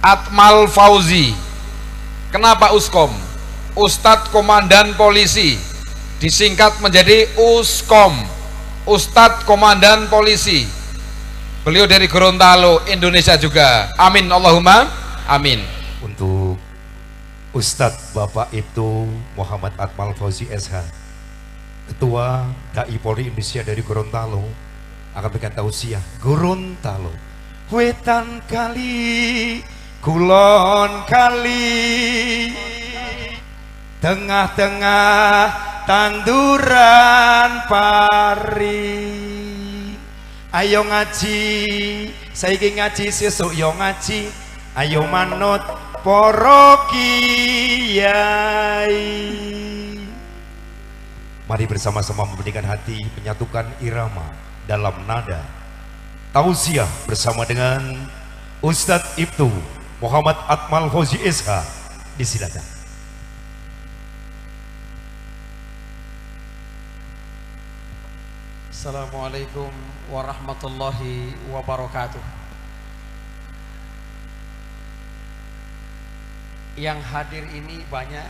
Atmal Fauzi. Kenapa Uskom? Ustadz Komandan Polisi, disingkat menjadi Uskom, Ustadz Komandan Polisi. Beliau dari Gorontalo, Indonesia juga. Amin Allahumma amin. Untuk Ustadz Bapak Ibtu Muhammad Atmal Fauzi SH, Ketua Dai Polri Indonesia dari Gorontalo, akan berikan tausiah. Gorontalo, wetan kali, kulon kali, tengah-tengah tanduran pari. Ayo ngaji, saiki ngaji, sesuk yo ngaji. Ayo manut para kiai. Mari bersama-sama memberikan hati, menyatukan irama dalam nada tausiah bersama dengan Ustadz Ibtu Muhammad Atmal Fauzi SH. Disilakan. Assalamualaikum warahmatullahi wabarakatuh. Yang hadir ini banyak,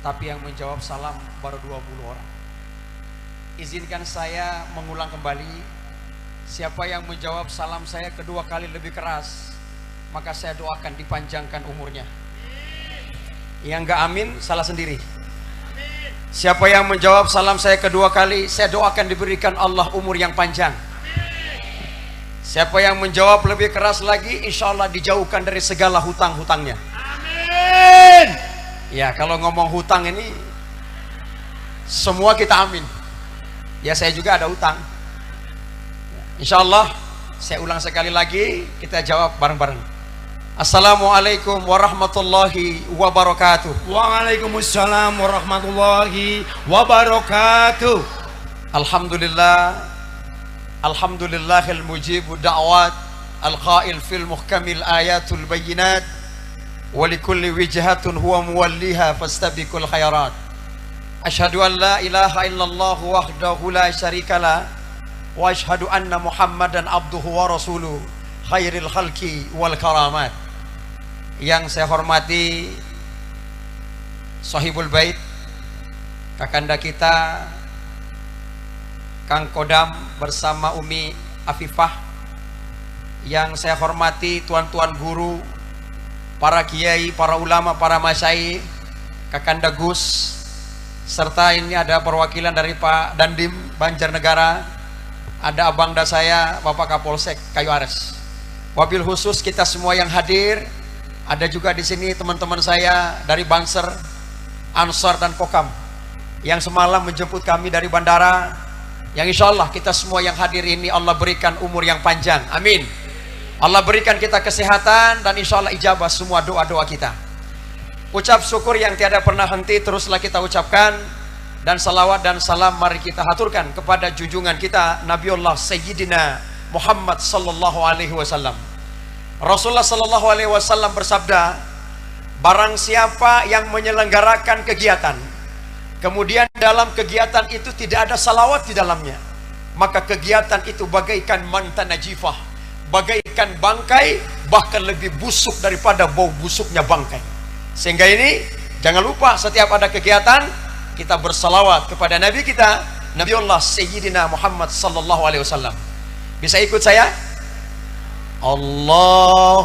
tapi yang menjawab salam baru 20 orang. Izinkan saya mengulang kembali. Siapa yang menjawab salam saya kedua kali lebih keras, maka saya doakan dipanjangkan umurnya. Yang enggak amin, salah sendiri. Siapa yang menjawab salam saya kedua kali, saya doakan diberikan Allah umur yang panjang. Siapa yang menjawab lebih keras lagi, insya Allah dijauhkan dari segala hutang-hutangnya. Amin. Ya, kalau ngomong hutang ini semua kita amin. Ya, saya juga ada hutang. Insya Allah saya ulang sekali lagi, kita jawab bareng-bareng. Assalamualaikum warahmatullahi wabarakatuh. Waalaikumsalam warahmatullahi wabarakatuh. Alhamdulillah, alhamdulillahil mujibu da'wat, al-qail fil muhkamil ayatul bayyinat, wa likulli wijhatun huwa muwalliha fastabiqul khairat. Asyhadu an la ilaha illallah wahdahu la syarikalah, wa asyhadu anna Muhammadan abduhu wa rasuluh khairil khalqi wal karamat. Yang saya hormati Sahibul Bait, kakanda kita Kang Kodam bersama Umi Afifah. Yang saya hormati tuan-tuan guru, para kiai, para ulama, para masyayikh, kakanda Gus, serta ini ada perwakilan dari Pak Dandim Banjarnegara, ada abangda saya Bapak Kapolsek Kayu Ares. Wabil khusus kita semua yang hadir, ada juga di sini teman-teman saya dari Banser, Ansor dan Kokam yang semalam menjemput kami dari bandara. Yang insya Allah kita semua yang hadir ini Allah berikan umur yang panjang, amin. Allah berikan kita kesehatan dan insya Allah ijabah semua doa-doa kita. Ucap syukur yang tiada pernah henti teruslah kita ucapkan, dan salawat dan salam mari kita haturkan kepada junjungan kita Nabiullah Sayyidina Muhammad sallallahu alaihi wasallam. Rasulullah sallallahu alaihi wasallam bersabda, barang siapa yang menyelenggarakan kegiatan, kemudian dalam kegiatan itu tidak ada salawat di dalamnya, maka kegiatan itu bagaikan mantan najifah, bagaikan bangkai, bahkan lebih busuk daripada bau busuknya bangkai. Sehingga ini jangan lupa setiap ada kegiatan kita bersalawat kepada Nabi kita Nabiullah Sayyidina Muhammad sallallahu alaihi wasallam. Bisa ikut saya? Allahumma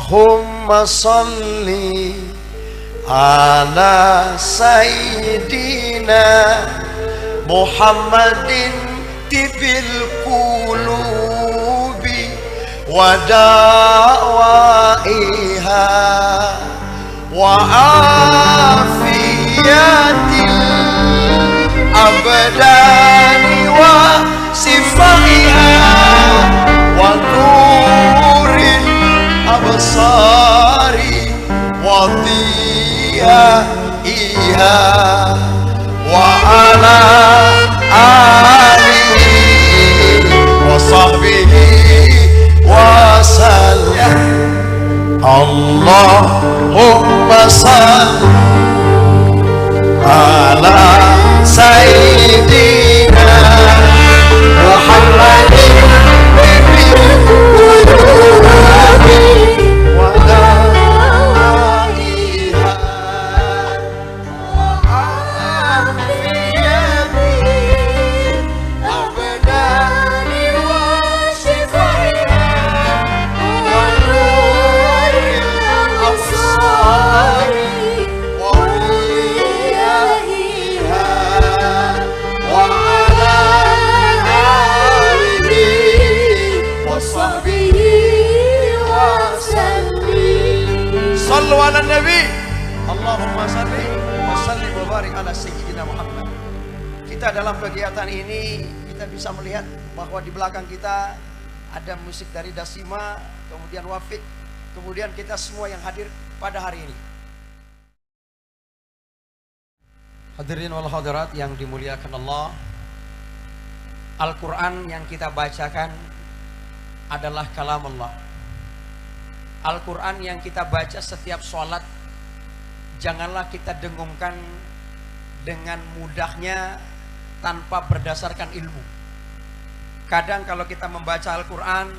salli ala Sayyidina Muhammadin tibil qulubi wa da'waiha wa afiyatil abdani wa sifaiha wa nurin absari wa diyaiha wa ala alihi wa sahbihi wa sallam. Allahumma salli ala Sayyidina Muhammadin wa ala sayyidina Muhammad. Kita dalam kegiatan ini kita bisa melihat bahwa di belakang kita ada musik dari Dasima, kemudian Wafik, kemudian kita semua yang hadir pada hari ini. Hadirin wal hadirat yang dimuliakan Allah, Al-Quran yang kita bacakan adalah kalam Allah. Al-Quran yang kita baca setiap sholat, janganlah kita dengungkan dengan mudahnya tanpa berdasarkan ilmu. Kadang kalau kita membaca Al-Quran,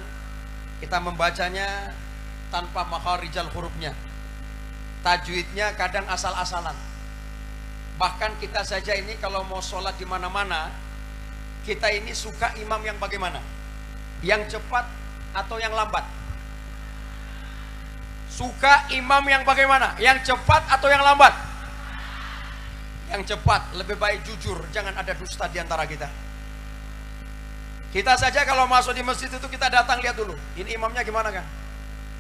kita membacanya tanpa makharijal hurufnya, tajwidnya kadang asal-asalan. Bahkan kita saja ini kalau mau sholat di mana-mana, kita ini suka imam yang bagaimana? Yang cepat atau yang lambat? Suka imam yang bagaimana? Yang cepat atau yang lambat? Yang cepat. Lebih baik jujur, jangan ada dusta di antara kita. Kita saja kalau masuk di masjid itu kita datang lihat dulu, ini imamnya gimana kan?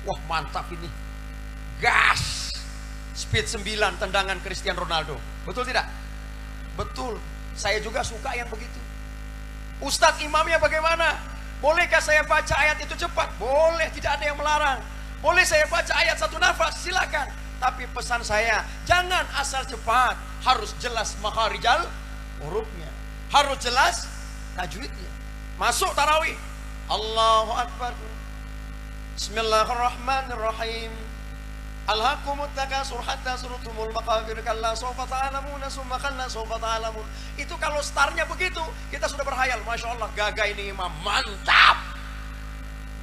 Wah mantap ini, gas, speed 9 tendangan Cristiano Ronaldo. Betul tidak? Betul. Saya juga suka yang begitu. Ustadz imamnya bagaimana? Bolehkah saya baca ayat itu cepat? Boleh, tidak ada yang melarang. Boleh saya baca ayat satu nafas? Silakan. Tapi pesan saya, jangan asal cepat. Harus jelas makharijal hurufnya, harus jelas tajwidnya. Masuk tarawih, Allahu Akbar, Bismillahirrahmanirrahim, Alhaqumut takasur hatta surtumul maqabir kalla sawfa ta'lamun summa kalla sawfa ta'lamun. Itu kalau startnya begitu, kita sudah berhayal, Masya Allah, gagah ini imam, mantap,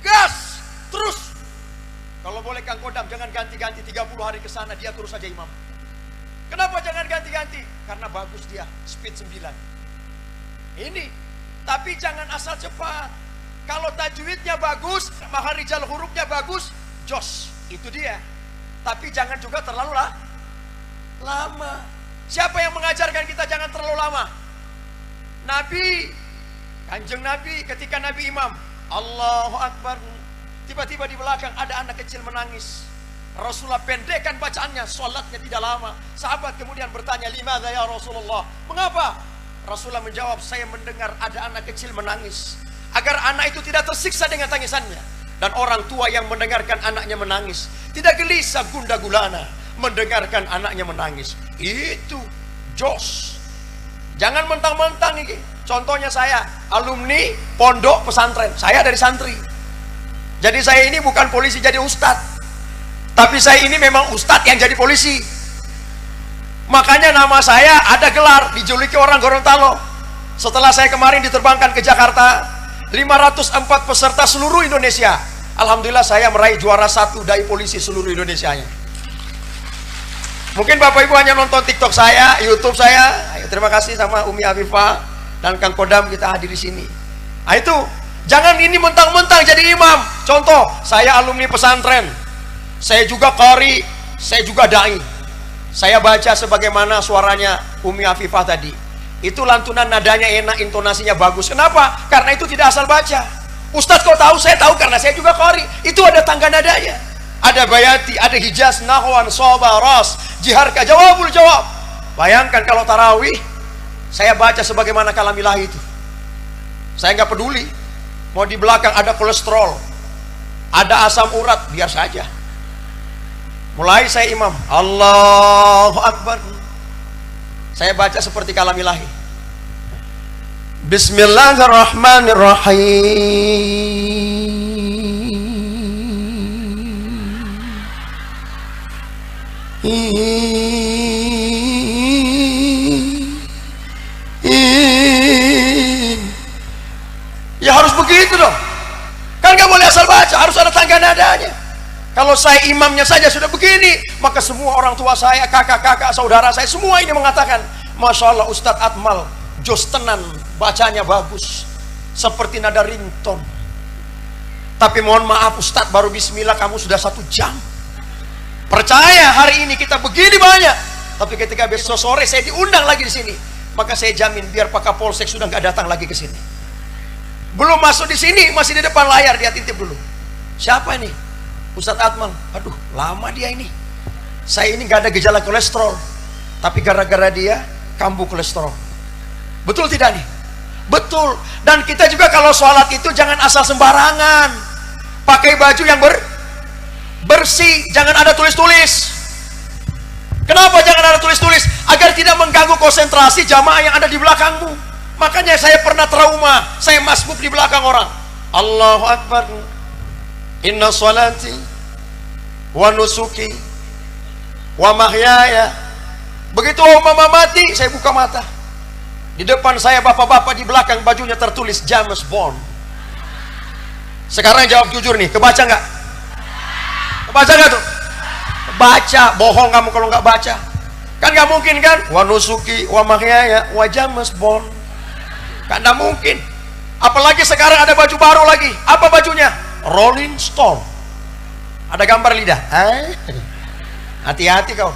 gas, terus. Kalau boleh Kang Kodam, jangan ganti-ganti 30 hari ke sana, dia terus saja imam. Kenapa jangan ganti-ganti? Karena bagus dia, speed 9. Ini, tapi jangan asal cepat. Kalau tajwidnya bagus, makharijal hurufnya bagus, jos, itu dia. Tapi jangan juga terlalu lama. Siapa yang mengajarkan kita jangan terlalu lama? Nabi, Kanjeng Nabi, ketika Nabi imam, Allahu Akbar, tiba-tiba di belakang ada anak kecil menangis. Rasulullah pendekkan bacaannya, sholatnya tidak lama. Sahabat kemudian bertanya, limadza ya Rasulullah? Mengapa? Rasulullah menjawab, saya mendengar ada anak kecil menangis, agar anak itu tidak tersiksa dengan tangisannya. Dan orang tua yang mendengarkan anaknya menangis tidak gelisah gundah gulana mendengarkan anaknya menangis. Itu jos. Jangan mentang-mentang ini. Contohnya saya, alumni pondok pesantren. Saya dari santri. Jadi saya ini bukan polisi jadi ustadz, tapi saya ini memang ustadz yang jadi polisi. Makanya nama saya ada gelar, dijuluki orang Gorontalo. Setelah saya kemarin diterbangkan ke Jakarta, 504 peserta seluruh Indonesia. Alhamdulillah saya meraih juara 1 dai polisi seluruh Indonesianya. Mungkin Bapak Ibu hanya nonton TikTok saya, YouTube saya. Ayo, terima kasih sama Umi Afifah dan Kang Kodam kita hadir di sini. Nah, itu jangan ini mentang-mentang jadi imam. Contoh, saya alumni pesantren, saya juga qari, saya juga dai. Saya baca sebagaimana suaranya Umi Afifah tadi. Itu lantunan nadanya enak, intonasinya bagus. Kenapa? Karena itu tidak asal baca. Ustadz kau tahu? Saya tahu karena saya juga qari. Itu ada tangga nadanya. Ada bayati, ada hijaz, nahwan, soba, ros, jiharka, jawabul jawab. Bayangkan kalau tarawih, saya baca sebagaimana kalamilah itu. Saya nggak peduli. Mau di belakang ada kolesterol, ada asam urat, biar saja. Mulai saya imam, Allahu Akbar, saya baca seperti kalamilahi. Bismillahirrahmanirrahim. Ya harus begitu dong. Kan gak boleh asal baca, harus ada tangga nadanya. Kalau saya imamnya saja sudah begini, maka semua orang tua saya, kakak-kakak, saudara saya, semua ini mengatakan, Masya Allah Ustadz Atmal, jos tenan, bacanya bagus, seperti nada ringtone. Tapi mohon maaf Ustadz, baru bismillah kamu sudah 1 jam. Percaya hari ini kita begini banyak, tapi ketika besok sore saya diundang lagi di sini, maka saya jamin biar Pak Kapolsek sudah nggak datang lagi ke sini. Belum masuk di sini, masih di depan layar, dia titip dulu. Siapa ini? Ustadz Atmal. Aduh, lama dia ini. Saya ini nggak ada gejala kolesterol, tapi gara-gara dia kambuh kolesterol. Betul tidak nih? Betul. Dan kita juga kalau sholat itu jangan asal sembarangan. Pakai baju yang bersih, jangan ada tulis-tulis. Kenapa jangan ada tulis-tulis? Agar tidak mengganggu konsentrasi jamaah yang ada di belakangmu. Makanya saya pernah trauma, saya masbuk di belakang orang. Allahu Akbar. Inna salati wa nusuki wa mahyaya. Begitu mama mati, saya buka mata. Di depan saya bapak-bapak, di belakang bajunya tertulis James Bond. Sekarang jawab jujur nih, kebaca nggak? Kebaca nggak tuh? Baca, bohong kamu kalau nggak baca. Kan nggak mungkin kan? Wa nusuki wa mahyaya wa James Bond. Kan nggak mungkin. Apalagi sekarang ada baju baru lagi. Apa bajunya? Rolling Stone. Ada gambar lidah. Hati-hati kau.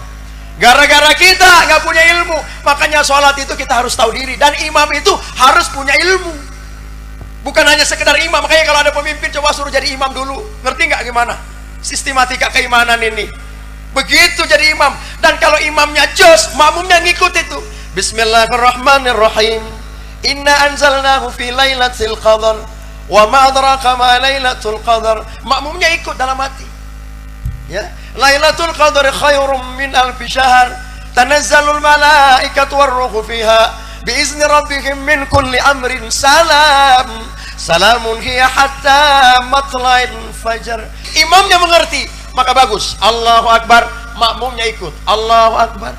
Gara-gara kita nggak punya ilmu, makanya sholat itu kita harus tahu diri. Dan imam itu harus punya ilmu. Bukan hanya sekedar imam. Makanya kalau ada pemimpin, coba suruh jadi imam dulu. Ngerti nggak gimana sistematika keimanan ini? Begitu jadi imam. Dan kalau imamnya jos, makmumnya ngikut itu. Bismillahirrahmanirrahim. Inna anzalnahu fi lailatul qadar. Wa ma adraka ma lailatul qadar. Makmumnya ikut dalam hati. Ya, Lailatul Qadar khairum min alfi syahr. Tanazzalul malaikatu warruhu fiha biizni rabbihim min kulli amrin salam. Salamun hiya hatta matla'il fajar. Imamnya mengerti, maka bagus. Allahu Akbar, makmumnya ikut. Allahu Akbar.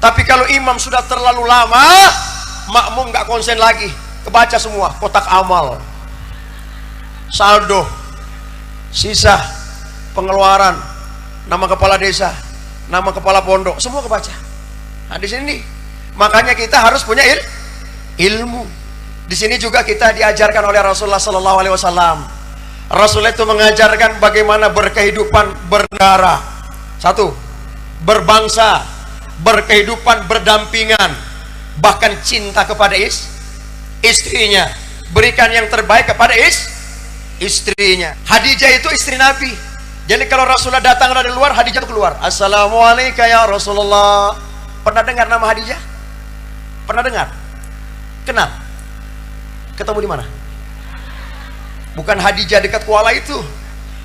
Tapi kalau imam sudah terlalu lama, makmum nggak konsen lagi. Kebaca semua kotak amal, saldo, sisa, pengeluaran, nama kepala desa, nama kepala pondok, semua kebaca. Nah di sini, makanya kita harus punya ilmu. Di sini juga kita diajarkan oleh Rasulullah Sallallahu Alaihi Wasallam. Rasulullah itu mengajarkan bagaimana berkehidupan bernegara. Satu, berbangsa, berkehidupan berdampingan, bahkan cinta kepada istrinya, berikan yang terbaik kepada istrinya. Hadijah itu istri Nabi. Jadi kalau Rasulullah datang dari luar, Hadijah itu keluar. Assalamualaikum ya Rasulullah. Pernah dengar nama Hadijah? Pernah dengar? Kenal? Ketemu di mana? Bukan Hadijah dekat Kuala itu.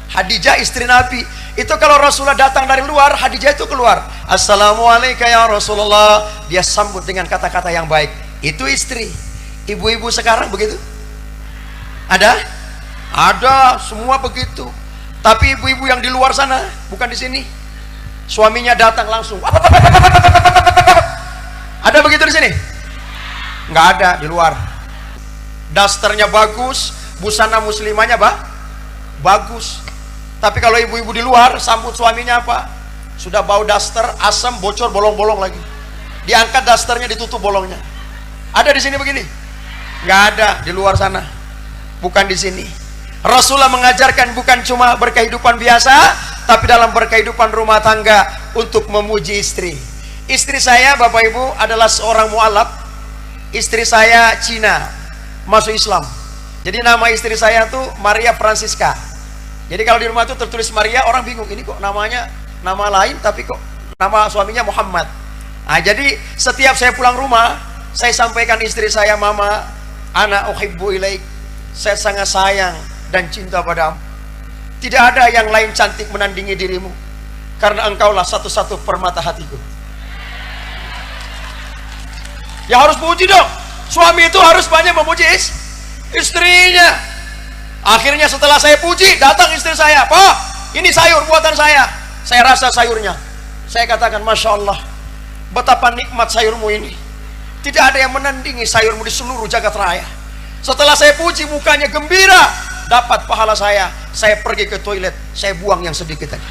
Hadijah istri Nabi. Itu kalau Rasulullah datang dari luar, Hadijah itu keluar. Assalamualaikum ya Rasulullah. Dia sambut dengan kata-kata yang baik. Itu istri. Ibu-ibu sekarang begitu? Ada? Ada, semua begitu. Tapi ibu-ibu yang di luar sana, bukan di sini. Suaminya datang langsung. Ada begitu di sini? Nggak ada, di luar. Dasternya bagus, busana muslimahnya bagus. Tapi kalau ibu-ibu di luar, sambut suaminya apa? Sudah bau daster, asam, bocor, bolong-bolong lagi. Diangkat dasternya, ditutup bolongnya. Ada di sini begini? Nggak ada, di luar sana. Bukan di sini. Rasulullah mengajarkan bukan cuma berkehidupan biasa, tapi dalam berkehidupan rumah tangga untuk memuji istri. Istri saya, Bapak Ibu, adalah seorang mu'alaf. Istri saya Cina, masuk Islam. Jadi nama istri saya tuh Maria Francisca. Jadi kalau di rumah tuh tertulis Maria, orang bingung, ini kok namanya nama lain, tapi kok nama suaminya Muhammad. Nah, jadi setiap saya pulang rumah, saya sampaikan istri saya, Mama, ana uhibbu ilaik. Saya sangat sayang dan cinta padamu. Tidak ada yang lain cantik menandingi dirimu, karena engkaulah satu-satu permata hatiku. Ya harus puji dong. Suami itu harus banyak memuji istrinya. Akhirnya setelah saya puji, datang istri saya. Pak, ini sayur buatan saya. Saya rasa sayurnya. Saya katakan, Masya Allah, betapa nikmat sayurmu ini. Tidak ada yang menandingi sayurmu di seluruh jagat raya. Setelah saya puji, mukanya gembira. Dapat pahala saya pergi ke toilet, saya buang yang sedikit tadi.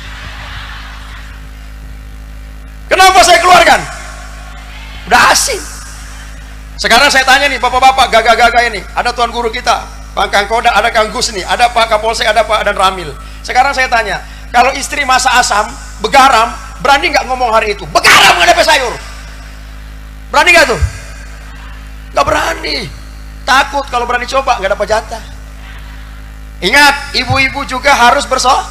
Kenapa saya keluarkan? Udah asing. Sekarang saya tanya nih, bapak-bapak gagah-gagah ini, ada tuan guru kita, Pak Kang Koda, ada Kang Gus nih, ada Pak Kapolsek, ada Pak Dan Ramil. Sekarang saya tanya, kalau istri masak asam, begaram, berani nggak ngomong hari itu? Begaram nggak dapat sayur. Berani nggak tuh? Nggak berani. Takut kalau berani coba nggak dapat jatah. Ingat, ibu-ibu juga harus bersolek.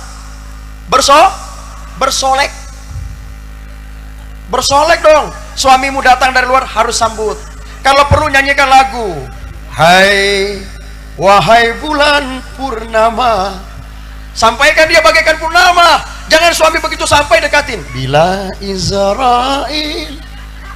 Bersolek dong. Suamimu datang dari luar, harus sambut. Kalau perlu nyanyikan lagu, hai wahai bulan purnama, sampaikan dia bagaikan purnama. Jangan suami begitu sampai dekatin, bila Israel.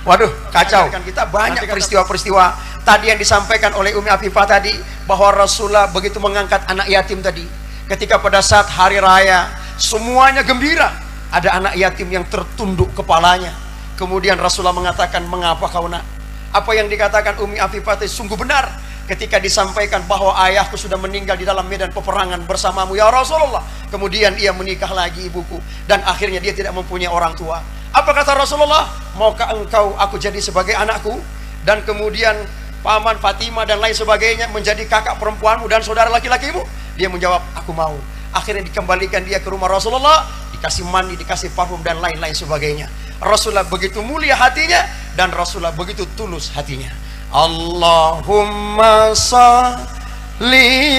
Waduh, kacau. Kita banyak peristiwa-peristiwa tadi yang disampaikan oleh Umi Afifah tadi, bahwa Rasulullah begitu mengangkat anak yatim tadi. Ketika pada saat hari raya, semuanya gembira. Ada anak yatim yang tertunduk kepalanya. Kemudian Rasulullah mengatakan, mengapa kau nak? Apa yang dikatakan Umi Afifah tadi sungguh benar. Ketika disampaikan bahwa ayahku sudah meninggal di dalam medan peperangan bersamamu ya Rasulullah. Kemudian ia menikah lagi ibuku, dan akhirnya dia tidak mempunyai orang tua. Apa kata Rasulullah? Maukah engkau aku jadi sebagai anakku, dan kemudian paman Fatimah dan lain sebagainya menjadi kakak perempuanmu dan saudara laki-lakimu? Dia menjawab, aku mau. Akhirnya dikembalikan dia ke rumah Rasulullah, dikasih mandi, dikasih parfum dan lain-lain sebagainya. Rasulullah begitu mulia hatinya, dan Rasulullah begitu tulus hatinya. Allahumma salli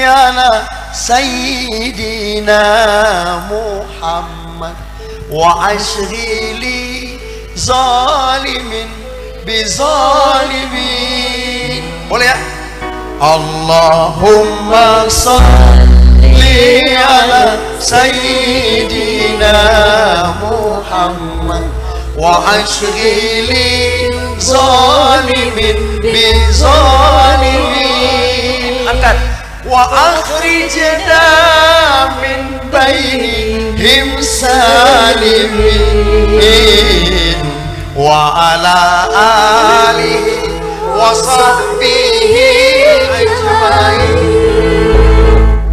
ala sayyidina Muhammad wa ashri li zalimin bizalimin. Boleh ya? Allahumma salli ala sayyidina Muhammad wa ashri li zalimin bizalimin. Angkat. Wa akhrijna min bainihim salimin wa ala alihi wa sahbihi ajmain.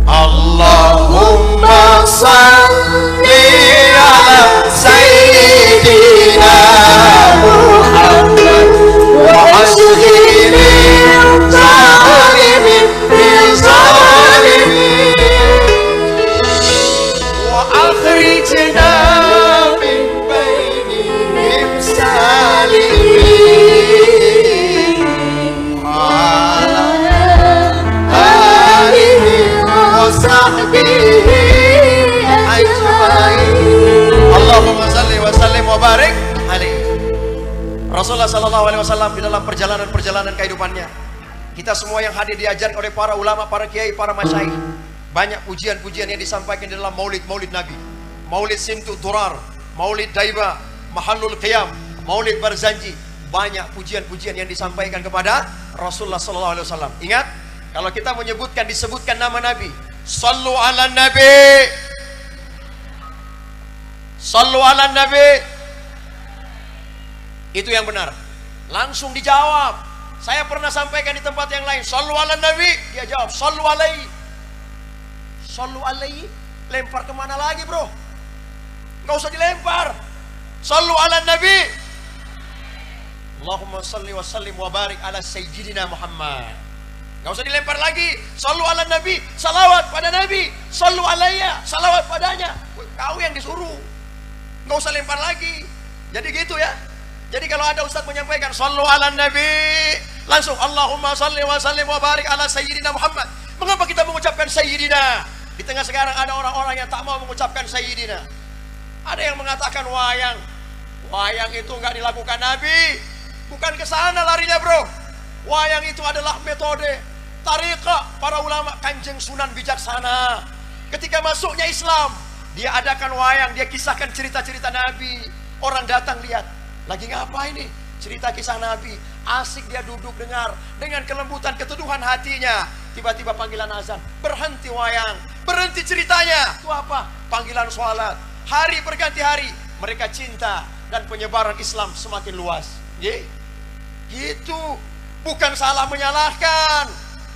Allahumma salli ala sayyidina Muhammad wa ashri zalimin bizalimin wa akhrijna min bainihim salimin wa ala alihi wa sahbihi ajmain. Allahumma salli wa sallim wa barik alaihi. Rasulullah sallallahu alaihi wasallam di dalam perjalanan kehidupannya, kita semua yang hadir diajar oleh para ulama, para kiai, para masyayikh. Banyak pujian-pujian yang disampaikan di dalam maulid Nabi. Maulid Simtu Durar, Maulid Daiba, Mahallul Qiyam, Maulid Barzanji. Banyak pujian-pujian yang disampaikan kepada Rasulullah sallallahu alaihi wasallam. Ingat, kalau kita disebutkan nama Nabi, sallu ala Nabi, sallu ala Nabi, itu yang benar. Langsung dijawab. Saya pernah sampaikan di tempat yang lain, sallu ala Nabi, dia jawab sallu alaihi. Sallu alaihi, lempar kemana lagi bro? Nggak usah dilempar. Sallu ala Nabi. Allahumma salli wa sallim wa barik ala sayyidina Muhammad. Nggak usah dilempar lagi. Sallu ala Nabi, salawat pada Nabi. Sallu alaiya, salawat padanya. Kau yang disuruh. Nggak usah lempar lagi. Jadi gitu ya. Jadi kalau ada ustaz menyampaikan sallu ala Nabi, langsung Allahumma salli wa sallim wa barik ala sayyidina Muhammad. Mengapa kita mengucapkan sayyidina? Di tengah sekarang ada orang-orang yang tak mau mengucapkan sayyidina. Ada yang mengatakan wayang. Wayang itu enggak dilakukan Nabi. Bukan ke sana larinya bro. Wayang itu adalah metode tariqah para ulama Kanjeng Sunan bijaksana. Ketika masuknya Islam, dia adakan wayang, dia kisahkan cerita-cerita Nabi. Orang datang lihat, lagi ngapa ini? Cerita kisah Nabi. Asik dia duduk dengar. Dengan kelembutan keteduhan hatinya. Tiba-tiba panggilan azan. Berhenti wayang. Berhenti ceritanya. Itu apa? Panggilan sholat. Hari berganti hari. Mereka cinta. Dan penyebaran Islam semakin luas. Gitu. Bukan salah menyalahkan.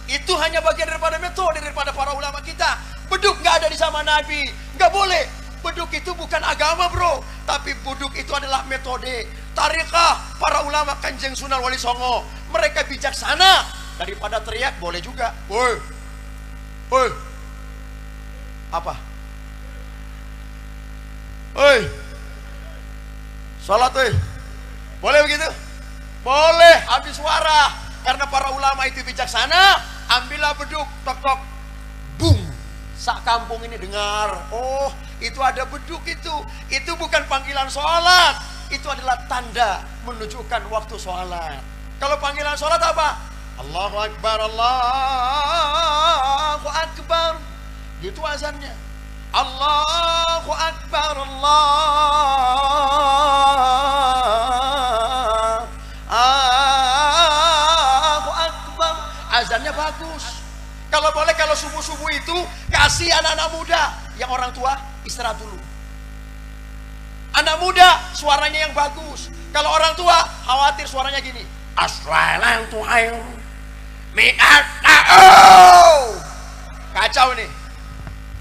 Itu hanya bagian daripada metode daripada para ulama kita. Beduk gak ada di zaman Nabi. Gak boleh. Beduk itu bukan agama bro. Tapi beduk itu adalah metode tariqah para ulama Kanjeng Sunan Wali Songo. Mereka bijaksana. Daripada teriak boleh juga. Woi, woi, apa? Woi, salat woi. Boleh begitu? Boleh. Habis suara. Karena para ulama itu bijaksana. Ambillah beduk, tok tok, bung. Sak kampung ini dengar. Oh, itu ada beduk itu. Itu bukan panggilan sholat. Itu adalah tanda menunjukkan waktu sholat. Kalau panggilan sholat apa? Allahu Akbar, Allahu Akbar. Gitu azannya. Allahu Akbar, Allahu Akbar. Azannya bagus. Kalau boleh, kalau subuh-subuh itu kasih anak-anak muda. Yang orang tua istirahat dulu. Anak muda suaranya yang bagus. Kalau orang tua khawatir suaranya gini. Assalamualaikum. Kacau nih.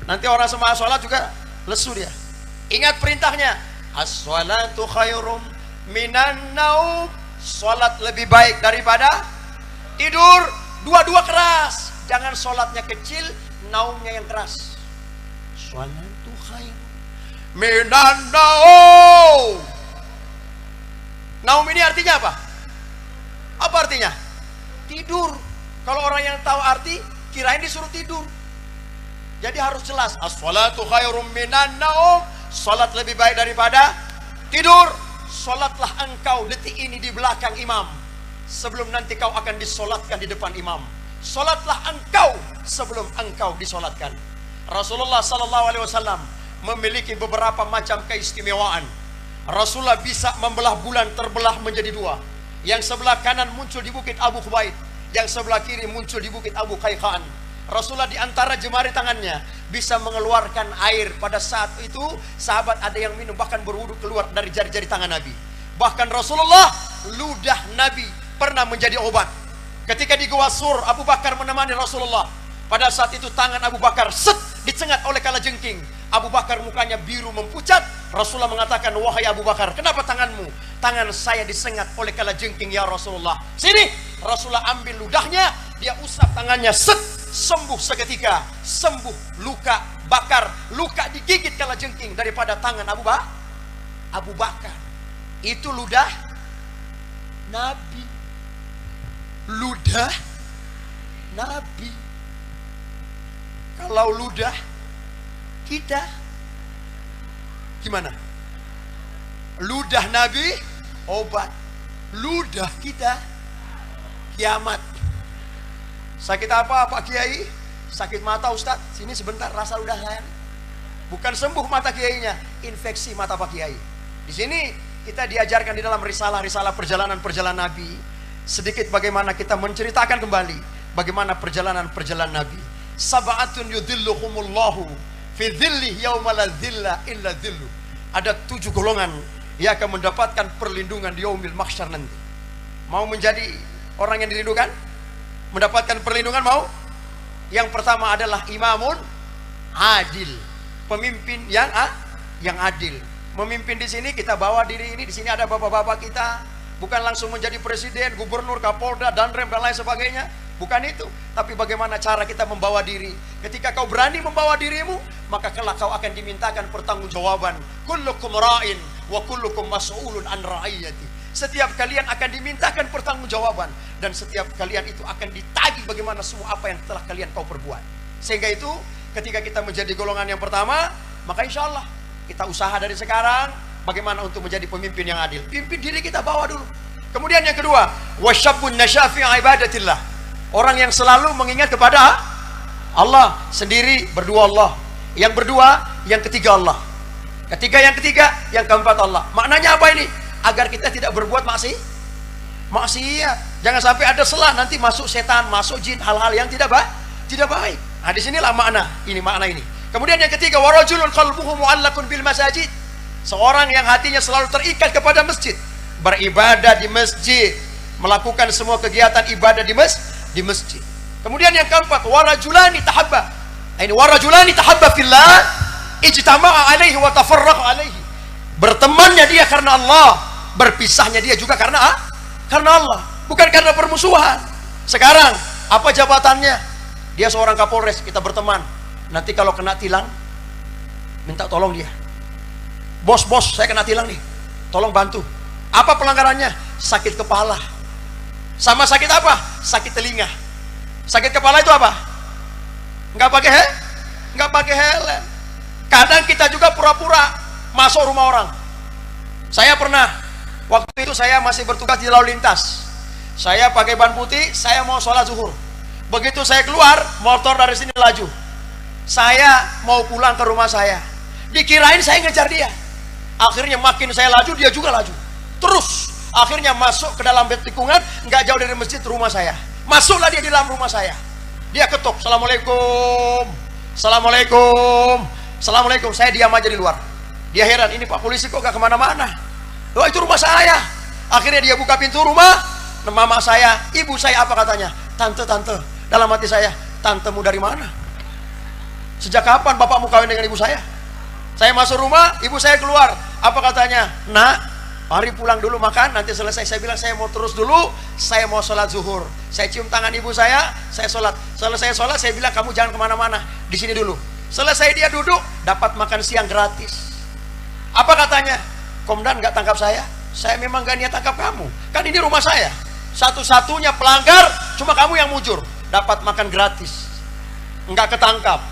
Nanti orang semangat sholat juga lesu dia. Ingat perintahnya. As-sholatu khairum minan naum. Sholat lebih baik daripada tidur. Dua-dua keras. Jangan sholatnya kecil, naumnya yang keras. Sholatu khairum minan naum. Naum ini artinya apa? Apa artinya? Tidur. Kalau orang yang tahu arti, kirain disuruh tidur. Jadi harus jelas. As-sholatu khairum minan naum. Sholat lebih baik daripada tidur. Sholatlah engkau detik ini di belakang imam, sebelum nanti kau akan disolatkan di depan imam. Sholatlah engkau sebelum engkau disolatkan. Rasulullah SAW memiliki beberapa macam keistimewaan. Rasulullah bisa membelah bulan terbelah menjadi dua. Yang sebelah kanan muncul di bukit Abu Khubaid, yang sebelah kiri muncul di bukit Abu Qayqan. Rasulullah di antara jemari tangannya bisa mengeluarkan air. Pada saat itu sahabat ada yang minum, bahkan berwudu keluar dari jari-jari tangan Nabi. Bahkan Rasulullah, ludah Nabi pernah menjadi obat. Ketika di Gua Sur, Abu Bakar menemani Rasulullah. Pada saat itu tangan Abu Bakar dicengat oleh kalajengking. Abu Bakar mukanya biru mempucat. Rasulullah mengatakan, wahai Abu Bakar, kenapa tanganmu? Tangan saya disengat oleh kalajengking ya Rasulullah. Sini. Rasulullah ambil ludahnya, dia usap tangannya, sembuh seketika. Sembuh luka bakar, luka digigit kalajengking daripada tangan Abu Bakar. Itu ludah Nabi. Ludah Nabi. Kalau ludah kita gimana? Ludah Nabi obat, ludah kita kiamat. Sakit apa Pak Kiai? Sakit mata Ustaz. Sini sebentar, rasa ludah saya. Bukan sembuh mata kiainya, infeksi mata Pak Kiai. Di sini kita diajarkan di dalam risalah-risalah perjalanan Nabi. Sedikit bagaimana kita menceritakan kembali bagaimana perjalanan Nabi. Sab'atun yudhilluhumullahu fi dhillihi yauma la dhilla illa dhillu. Ada 7 golongan yang akan mendapatkan perlindungan di yaumil mahsyar nanti. Mau menjadi orang yang dirindukan? Mendapatkan perlindungan mau? Yang pertama adalah imamun adil. Pemimpin yang adil. Memimpin di sini kita bawa diri ini, di sini ada bapak-bapak kita. Bukan langsung menjadi presiden, gubernur, kapolda, danrem dan lain sebagainya. Bukan itu. Tapi bagaimana cara kita membawa diri. Ketika kau berani membawa dirimu, maka kelak kau akan dimintakan pertanggungjawaban. Kullukum ra'in wa kullukum mas'ulun an ra'iyati. Setiap kalian akan dimintakan pertanggungjawaban. Dan setiap kalian itu akan ditagih bagaimana semua apa yang telah kalian kau perbuat. Sehingga itu ketika kita menjadi golongan yang pertama, maka insya Allah kita usaha dari sekarang bagaimana untuk menjadi pemimpin yang adil. Pimpin diri kita, bawa dulu. Kemudian yang kedua, wasyabun nasyafi ibadatillah. Orang yang selalu mengingat kepada Allah sendiri, berdua Allah. Yang berdua, yang ketiga Allah. Yang ketiga, yang keempat Allah. Maknanya apa ini? Agar kita tidak berbuat maksiat. Jangan sampai ada celah nanti masuk setan, masuk jin, hal-hal yang tidak baik. Nah, disinilah makna ini. Kemudian yang ketiga, warajulun qalbuhu mu'allaqun bil masajid. Seorang yang hatinya selalu terikat kepada masjid, beribadah di masjid, melakukan semua kegiatan ibadah di masjid. Kemudian yang keempat, warajulani tahabba. Ini warajulani tahabba fillah, ijtama'a alaihi wa tafarraqa alaihi. Bertemannya dia karena Allah, berpisahnya dia juga karena Allah, bukan karena permusuhan. Sekarang apa jabatannya? Dia seorang Kapolres, kita berteman. Nanti kalau kena tilang, minta tolong dia. Bos, saya kena tilang nih, tolong bantu. Apa pelanggarannya? Sakit kepala. Sama sakit apa? Sakit telinga. Sakit kepala itu apa? Nggak pakai helm. Kadang kita juga pura-pura masuk rumah orang. Saya pernah Waktu itu saya masih bertugas di lalu lintas. Saya pakai ban putih, saya mau sholat zuhur. Begitu saya keluar, motor dari sini laju. Saya mau pulang ke rumah saya. Dikirain saya ngejar dia. Akhirnya makin saya laju, dia juga laju. Terus, akhirnya masuk ke dalam tikungan, nggak jauh dari masjid rumah saya. Masuklah dia di dalam rumah saya. Dia ketuk, Assalamualaikum, Assalamualaikum, Assalamualaikum. Saya diam aja di luar. Dia heran, ini Pak polisi kok gak kemana-mana. Oh, itu rumah saya. Akhirnya dia buka pintu rumah. Mama saya, ibu saya, apa katanya? Tante. Dalam hati saya, tantemu dari mana? Sejak kapan bapakmu kawin dengan ibu saya? Saya masuk rumah, ibu saya keluar. Apa katanya? Nak, mari pulang dulu makan, nanti selesai. Saya bilang saya mau terus dulu, saya mau sholat zuhur. Saya cium tangan ibu saya sholat. Selesai sholat, saya bilang kamu jangan kemana-mana, di sini dulu. Selesai dia duduk, dapat makan siang gratis. Apa katanya? Komandan nggak tangkap saya memang gak niat tangkap kamu. Kan ini rumah saya. Satu-satunya pelanggar cuma kamu yang mujur. Dapat makan gratis, nggak ketangkap.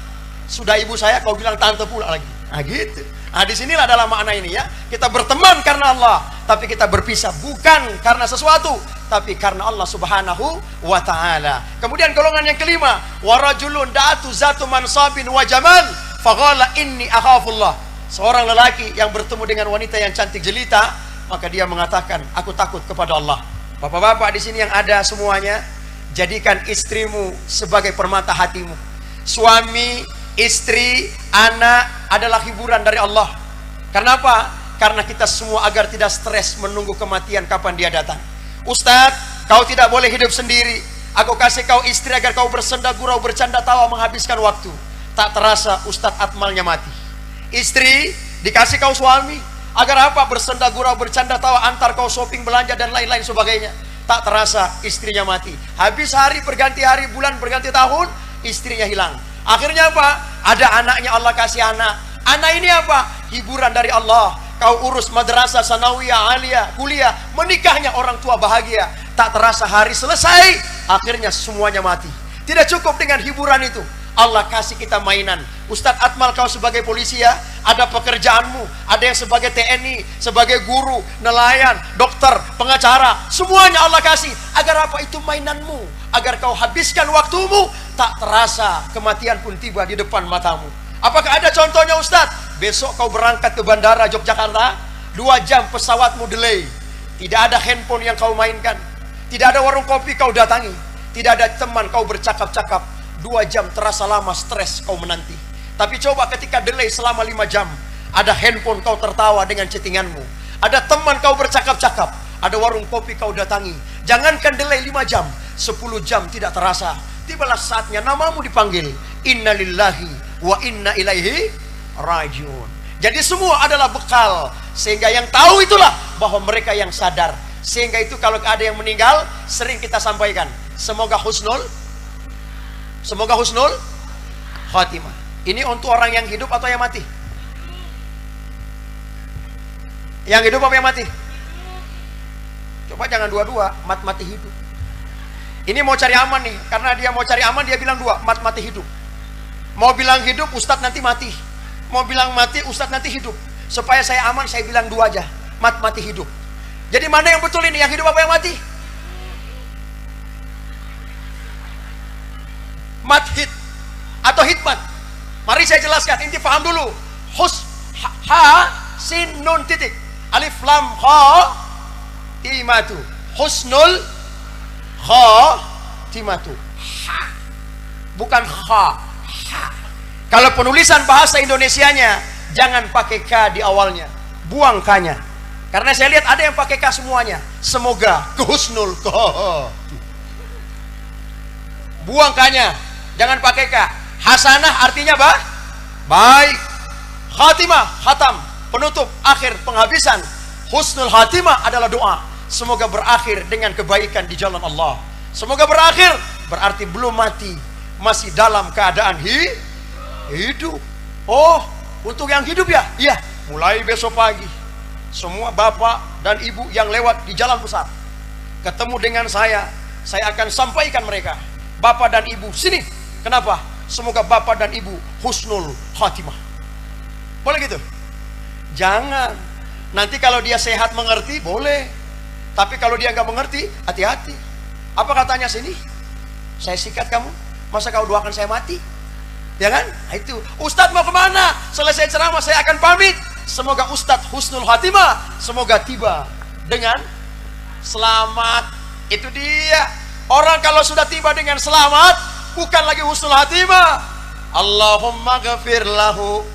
Sudah ibu saya kau bilang tante pula lagi. Nah gitu. Nah disinilah dalam makna ini ya. Kita berteman karena Allah, tapi kita berpisah bukan karena sesuatu, tapi karena Allah subhanahu wa ta'ala. Kemudian golongan yang kelima, warajulun da'atu zatu mansabin wa jamal faqala inni akhafullah. Seorang lelaki yang bertemu dengan wanita yang cantik jelita, maka dia mengatakan, aku takut kepada Allah. Bapak-bapak di sini yang ada semuanya, jadikan istrimu sebagai permata hatimu. Suami, istri, anak adalah hiburan dari Allah. Kenapa? Karena kita semua agar tidak stres menunggu kematian kapan dia datang. Ustadz, kau tidak boleh hidup sendiri. Aku kasih kau istri agar kau bersenda gurau, bercanda tawa, menghabiskan waktu. Tak terasa Ustadz Atmalnya mati. Istri dikasih kau suami agar apa? Bersenda gurau, bercanda tawa, antar kau shopping, belanja dan lain-lain sebagainya. Tak terasa istrinya mati. Habis hari berganti hari, bulan berganti tahun, istrinya hilang. Akhirnya apa? Ada anaknya, Allah kasih anak. Anak ini apa? Hiburan dari Allah. Kau urus madrasah, sanawiyah, aliyah, kuliah, menikahnya orang tua bahagia. Tak terasa hari selesai, akhirnya semuanya mati. Tidak cukup dengan hiburan itu, Allah kasih kita mainan. Ustadz Atmal, kau sebagai polisi ya, ada pekerjaanmu. Ada yang sebagai TNI, sebagai guru, nelayan, dokter, pengacara. Semuanya Allah kasih. Agar apa? Itu mainanmu. Agar kau habiskan waktumu, tak terasa kematian pun tiba di depan matamu. Apakah ada contohnya Ustadz? Besok kau berangkat ke bandara Yogyakarta, 2 jam pesawatmu delay. Tidak ada handphone yang kau mainkan. Tidak ada warung kopi kau datangi. Tidak ada teman kau bercakap-cakap. 2 jam terasa lama, stres kau menanti. Tapi coba ketika delay selama 5 jam, ada handphone kau tertawa dengan chattinganmu. Ada teman kau bercakap-cakap. Ada warung kopi kau datangi. Jangankan delay 5 jam, 10 jam tidak terasa. Tibalah saatnya namamu dipanggil. Inna lillahi wa inna ilaihi rajiun. Jadi semua adalah bekal. Sehingga yang tahu itulah bahwa mereka yang sadar. Sehingga itu kalau ada yang meninggal, sering kita sampaikan, semoga husnul khatimah. Ini untuk orang yang hidup atau yang mati? Yang hidup apa yang mati? Coba jangan dua-dua, mati hidup. Ini mau cari aman nih, karena dia mau cari aman, dia bilang 2, mati hidup. Mau bilang hidup, Ustadz nanti mati. Mau bilang mati, Ustadz nanti hidup. Supaya saya aman, saya bilang 2 aja, mati hidup. Jadi mana yang betul ini, yang hidup apa yang mati? Mathid atau hikmat? Mari saya jelaskan, inti paham dulu. Sin nun titik, alif lam kha timatu, husnul khatimatu. Bukan kha. Kalau penulisan bahasa Indonesianya, jangan pakai K di awalnya, buang K-nya. Karena saya lihat ada yang pakai K semuanya. Semoga kehusnul buang K-nya, jangan pakai K. Hasanah artinya baik. Khatimah, khatam, penutup, akhir, penghabisan. Husnul khatimah adalah doa. Semoga berakhir dengan kebaikan di jalan Allah. Semoga berakhir berarti belum mati, masih dalam keadaan hidup. Oh, untuk yang hidup ya? Iya. Mulai besok pagi, semua bapak dan ibu yang lewat di jalan besar, ketemu dengan saya akan sampaikan mereka. Bapak dan ibu, sini. Kenapa? Semoga bapak dan ibu husnul khatimah. Boleh gitu? Jangan. Nanti kalau dia sehat mengerti, boleh. Tapi kalau dia nggak mengerti, hati-hati. Apa katanya sini? Saya sikat kamu, masa kau doakan saya mati? Ya kan? Nah, itu. Ustadz mau kemana? Selesai ceramah saya akan pamit. Semoga Ustadz husnul khatimah. Semoga tiba dengan selamat. Itu dia. Orang kalau sudah tiba dengan selamat, bukan lagi husnul khatimah. Allahumma ghafir lahu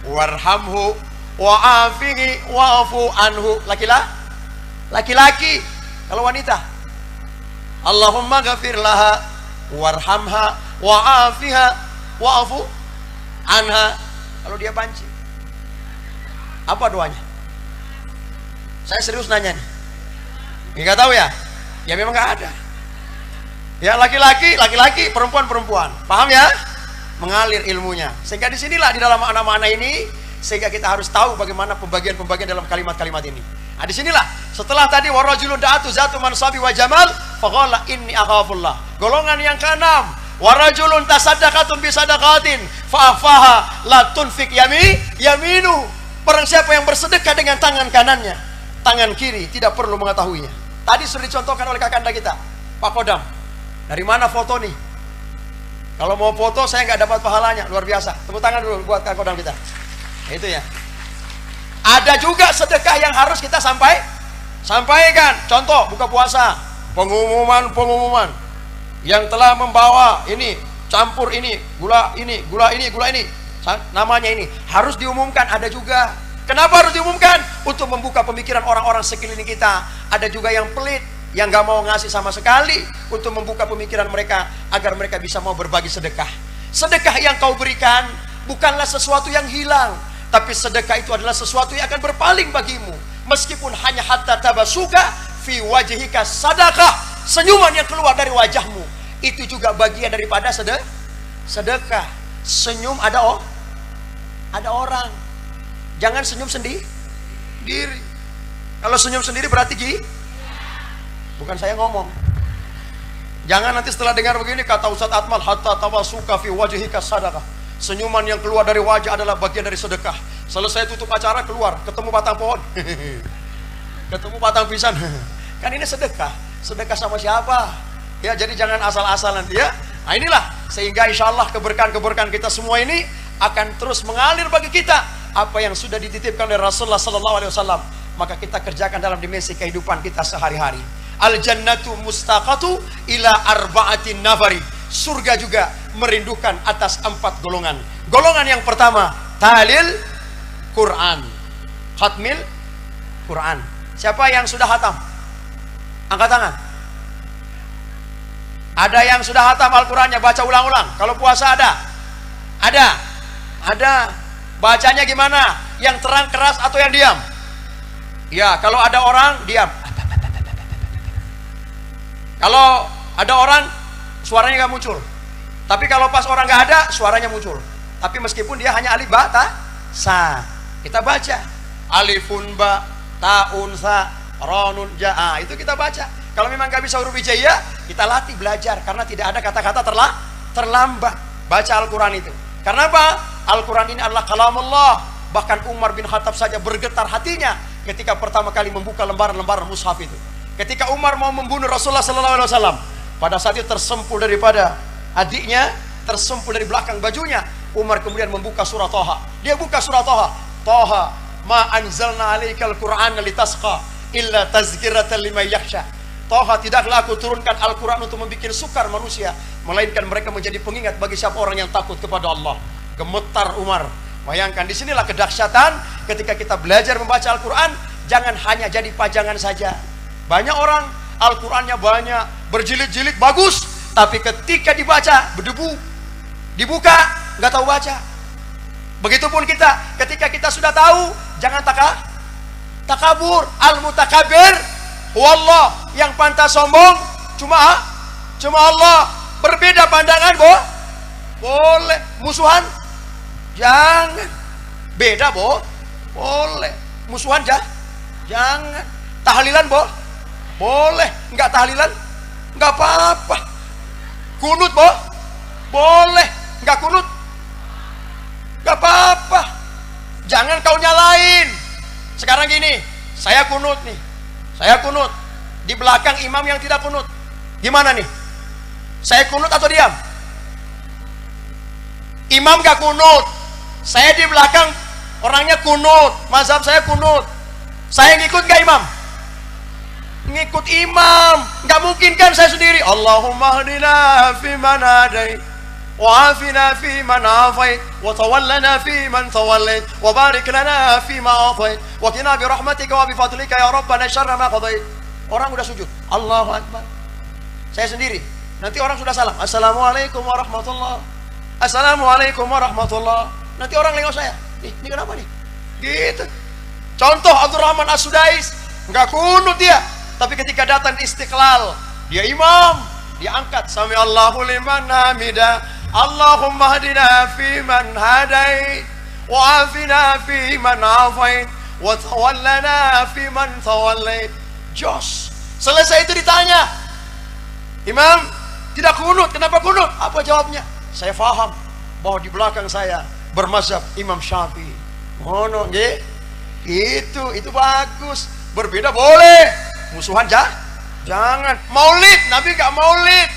warhamhu wa'afihi wa'afu anhu. Laki-laki. Kalau wanita, Allahumma ghafir laha warhamha wa'afiha wa'afu anha. Kalau dia banci, apa doanya? Saya serius nanya nih. Nggak tahu ya? Ya memang nggak ada. Ya laki-laki, perempuan. Paham ya? Mengalir ilmunya. Sehingga disinilah di dalam makna-makna ini, sehingga kita harus tahu bagaimana pembagian-pembagian dalam kalimat-kalimat ini. Nah disinilah, setelah tadi warajulun da'atu zatu mansabi wa jamal faqala inni akhafullah. Golongan yang keenam, warajulun tasaddaqatun bisadaqatin fa'afaha la tunfik yaminu. Barang siapa yang bersedekah dengan tangan kanannya, tangan kiri tidak perlu mengetahuinya. Tadi sudah dicontohkan oleh kakanda kita, Pak Kodam. Dari mana foto nih? Kalau mau foto saya nggak dapat pahalanya, luar biasa. Tepuk tangan dulu buat Kak Kodam kita. Itu ya. Ada juga sedekah yang harus kita sampaikan. Contoh buka puasa, pengumuman yang telah membawa ini, campur ini, gula ini, namanya ini harus diumumkan. Ada juga. Kenapa harus diumumkan? Untuk membuka pemikiran orang-orang sekeliling kita. Ada juga yang pelit, yang gak mau ngasih sama sekali, untuk membuka pemikiran mereka agar mereka bisa mau berbagi sedekah. Sedekah yang kau berikan bukanlah sesuatu yang hilang, tapi sedekah itu adalah sesuatu yang akan berpaling bagimu. Meskipun hanya hatta tabasuka fi wajhika sadaqah, senyuman yang keluar dari wajahmu itu juga bagian daripada sedekah. Senyum ada orang. Jangan senyum sendiri. Kalau senyum sendiri berarti bukan saya ngomong. Jangan nanti setelah dengar begini kata Ustadz Atmal, hatta tawasuka fi wajhika sadaqah. Senyuman yang keluar dari wajah adalah bagian dari sedekah. Selesai tutup acara keluar, ketemu batang pohon. Ketemu batang pisang. Kan ini sedekah. Sedekah sama siapa? Ya, jadi jangan asal-asal nanti ya. Nah inilah, sehingga insya Allah keberkahan-keberkahan kita semua ini akan terus mengalir bagi kita. Apa yang sudah dititipkan oleh Rasulullah SAW, maka kita kerjakan dalam dimensi kehidupan kita sehari-hari. Al-jannatu mustaqatu ila arba'atin nafari. Surga juga merindukan atas 4 golongan. Golongan yang pertama, talil Quran. Khatmil Quran. Siapa yang sudah hatam? Angkat tangan. Ada yang sudah hatam Al-Qurannya, baca ulang-ulang. Kalau puasa ada? Ada. Bacanya gimana? Yang terang keras atau yang diam? Ya, kalau ada orang diam. Kalau ada orang suaranya nggak muncul. Tapi kalau pas orang nggak ada, suaranya muncul. Tapi meskipun dia hanya alif ba ta sa, kita baca alifun ba taun sa ronun ja, itu kita baca. Kalau memang nggak bisa huruf hijaiyah, kita latih belajar karena tidak ada kata-kata terlambat baca Al-Quran itu. Karena apa? Al-Quran ini adalah kalamullah. Bahkan Umar bin Khattab saja bergetar hatinya ketika pertama kali membuka lembaran-lembaran mushaf itu. Ketika Umar mau membunuh Rasulullah SAW, pada saat itu tersempul daripada adiknya, tersempul dari belakang bajunya, Umar kemudian membuka surah Toha. Dia buka surah Toha. Toha, ma anzalna alaikal Qur'ana litasqa illa tazkiratan liman yakhsha. Toha, tidaklah aku turunkan Al-Quran untuk membuat sukar manusia, melainkan mereka menjadi pengingat bagi siapa orang yang takut kepada Allah. Gemetar Umar. Bayangkan, disinilah kedahsyatan ketika kita belajar membaca Al-Quran. Jangan hanya jadi pajangan saja. Banyak orang Al-Qurannya banyak, berjilid-jilid bagus, tapi ketika dibaca berdebu, dibuka nggak tahu baca. Begitupun kita, ketika kita sudah tahu, jangan takabur. Al-mutakabir wallah, yang pantas sombong cuma Allah. Berbeda pandangan boleh. Musuhan jangan. Beda boleh. Musuhan jangan. Tahlilan boleh. Enggak tahlilan enggak apa-apa. Kunut boleh. Enggak kunut enggak apa-apa. Jangan kau nyalain. Sekarang Sekarang gini, saya kunut nih. Saya kunut. Di belakang imam yang tidak kunut. Gimana nih? Saya kunut atau diam? Imam gak kunut. Saya di belakang orangnya kunut. Mazhab saya kunut. Saya ngikut gak imam? Ngikut imam. Gak mungkin kan saya sendiri. Allahumma hadina fi man hadait, wa afina fi man afait, wa tawallana fi man tawallait, wa barik lana fi ma atait, wa qina bi rahmatika wa bi fadlika ya rabbana syarra ma qadait. Orang udah sujud, Allahu akbar. Saya sendiri. Nanti orang sudah salam, assalamualaikum warahmatullah, assalamualaikum warahmatullah. Nanti orang nengok saya, ini kenapa nih? Gitu. Contoh Abdurrahman As-Sudais, nggak kunut dia, tapi ketika datang Istiqlal, dia imam, dia angkat sami Allahu liman hamidah, Allahumma hadina fi man hadait, wa afina fi man afait, wa tawallana fi man tawallait. Jos. Selesai itu ditanya, imam tidak kunut, kenapa kunut? Apa jawabnya? Saya faham bahwa di belakang saya bermazhab Imam Syafi'i. Ngono nggih? Itu bagus. Berbeda boleh, musuhan jangan. Maulid, Nabi gak maulid.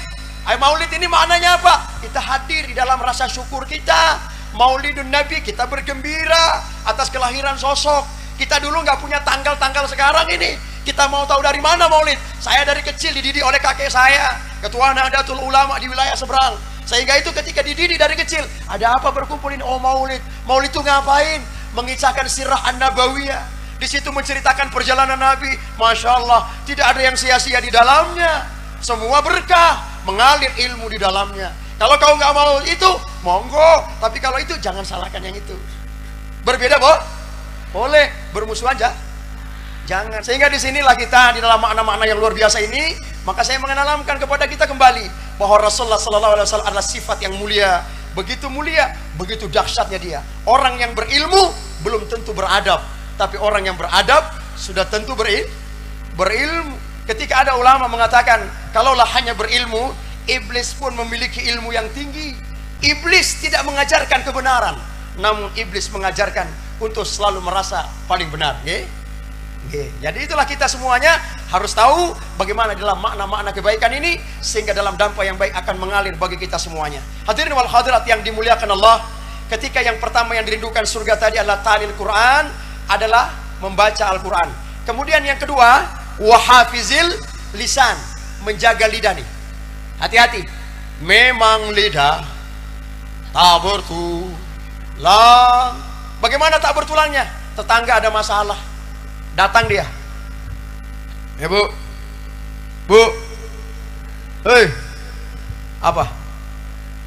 Maulid ini maknanya apa? Kita hadir di dalam rasa syukur kita. Maulidun Nabi, kita bergembira atas kelahiran sosok. Kita dulu gak punya tanggal-tanggal sekarang ini. Kita mau tahu dari mana maulid? Saya dari kecil dididik oleh kakek saya, ketua Nahdlatul Ulama di wilayah seberang. Sehingga itu ketika dididik dari kecil, ada apa berkumpulin? Oh maulid. Maulid itu ngapain? Mengisahkan sirah an-nabawiyah. Di situ menceritakan perjalanan Nabi. Masya Allah, tidak ada yang sia-sia di dalamnya. Semua berkah, mengalir ilmu di dalamnya. Kalau kau nggak mau itu, monggo. Tapi kalau itu jangan salahkan yang itu. Berbeda, boleh. Bermusuhan jangan. Sehingga disinilah kita di dalam makna-makna yang luar biasa ini, maka saya mengenalkan kepada kita kembali bahwa Rasulullah SAW adalah sifat yang mulia. Begitu mulia, begitu dahsyatnya dia. Orang yang berilmu belum tentu beradab, tapi orang yang beradab sudah tentu berilmu. Ketika ada ulama mengatakan, kalaulah hanya berilmu, iblis pun memiliki ilmu yang tinggi. Iblis tidak mengajarkan kebenaran, namun iblis mengajarkan untuk selalu merasa paling benar. Jadi itulah kita semuanya harus tahu bagaimana dalam makna-makna kebaikan ini, sehingga dalam dampak yang baik akan mengalir bagi kita semuanya. Hadirin wal hadirat yang dimuliakan Allah, ketika yang pertama yang dirindukan surga tadi adalah talil Quran, adalah membaca Al-Quran. Kemudian yang kedua, wahafizil lisan, menjaga lidah nih. Hati-hati, memang lidah tak bertulang. Bagaimana tak bertulangnya? Tetangga ada masalah, datang dia, ya bu, hei, apa?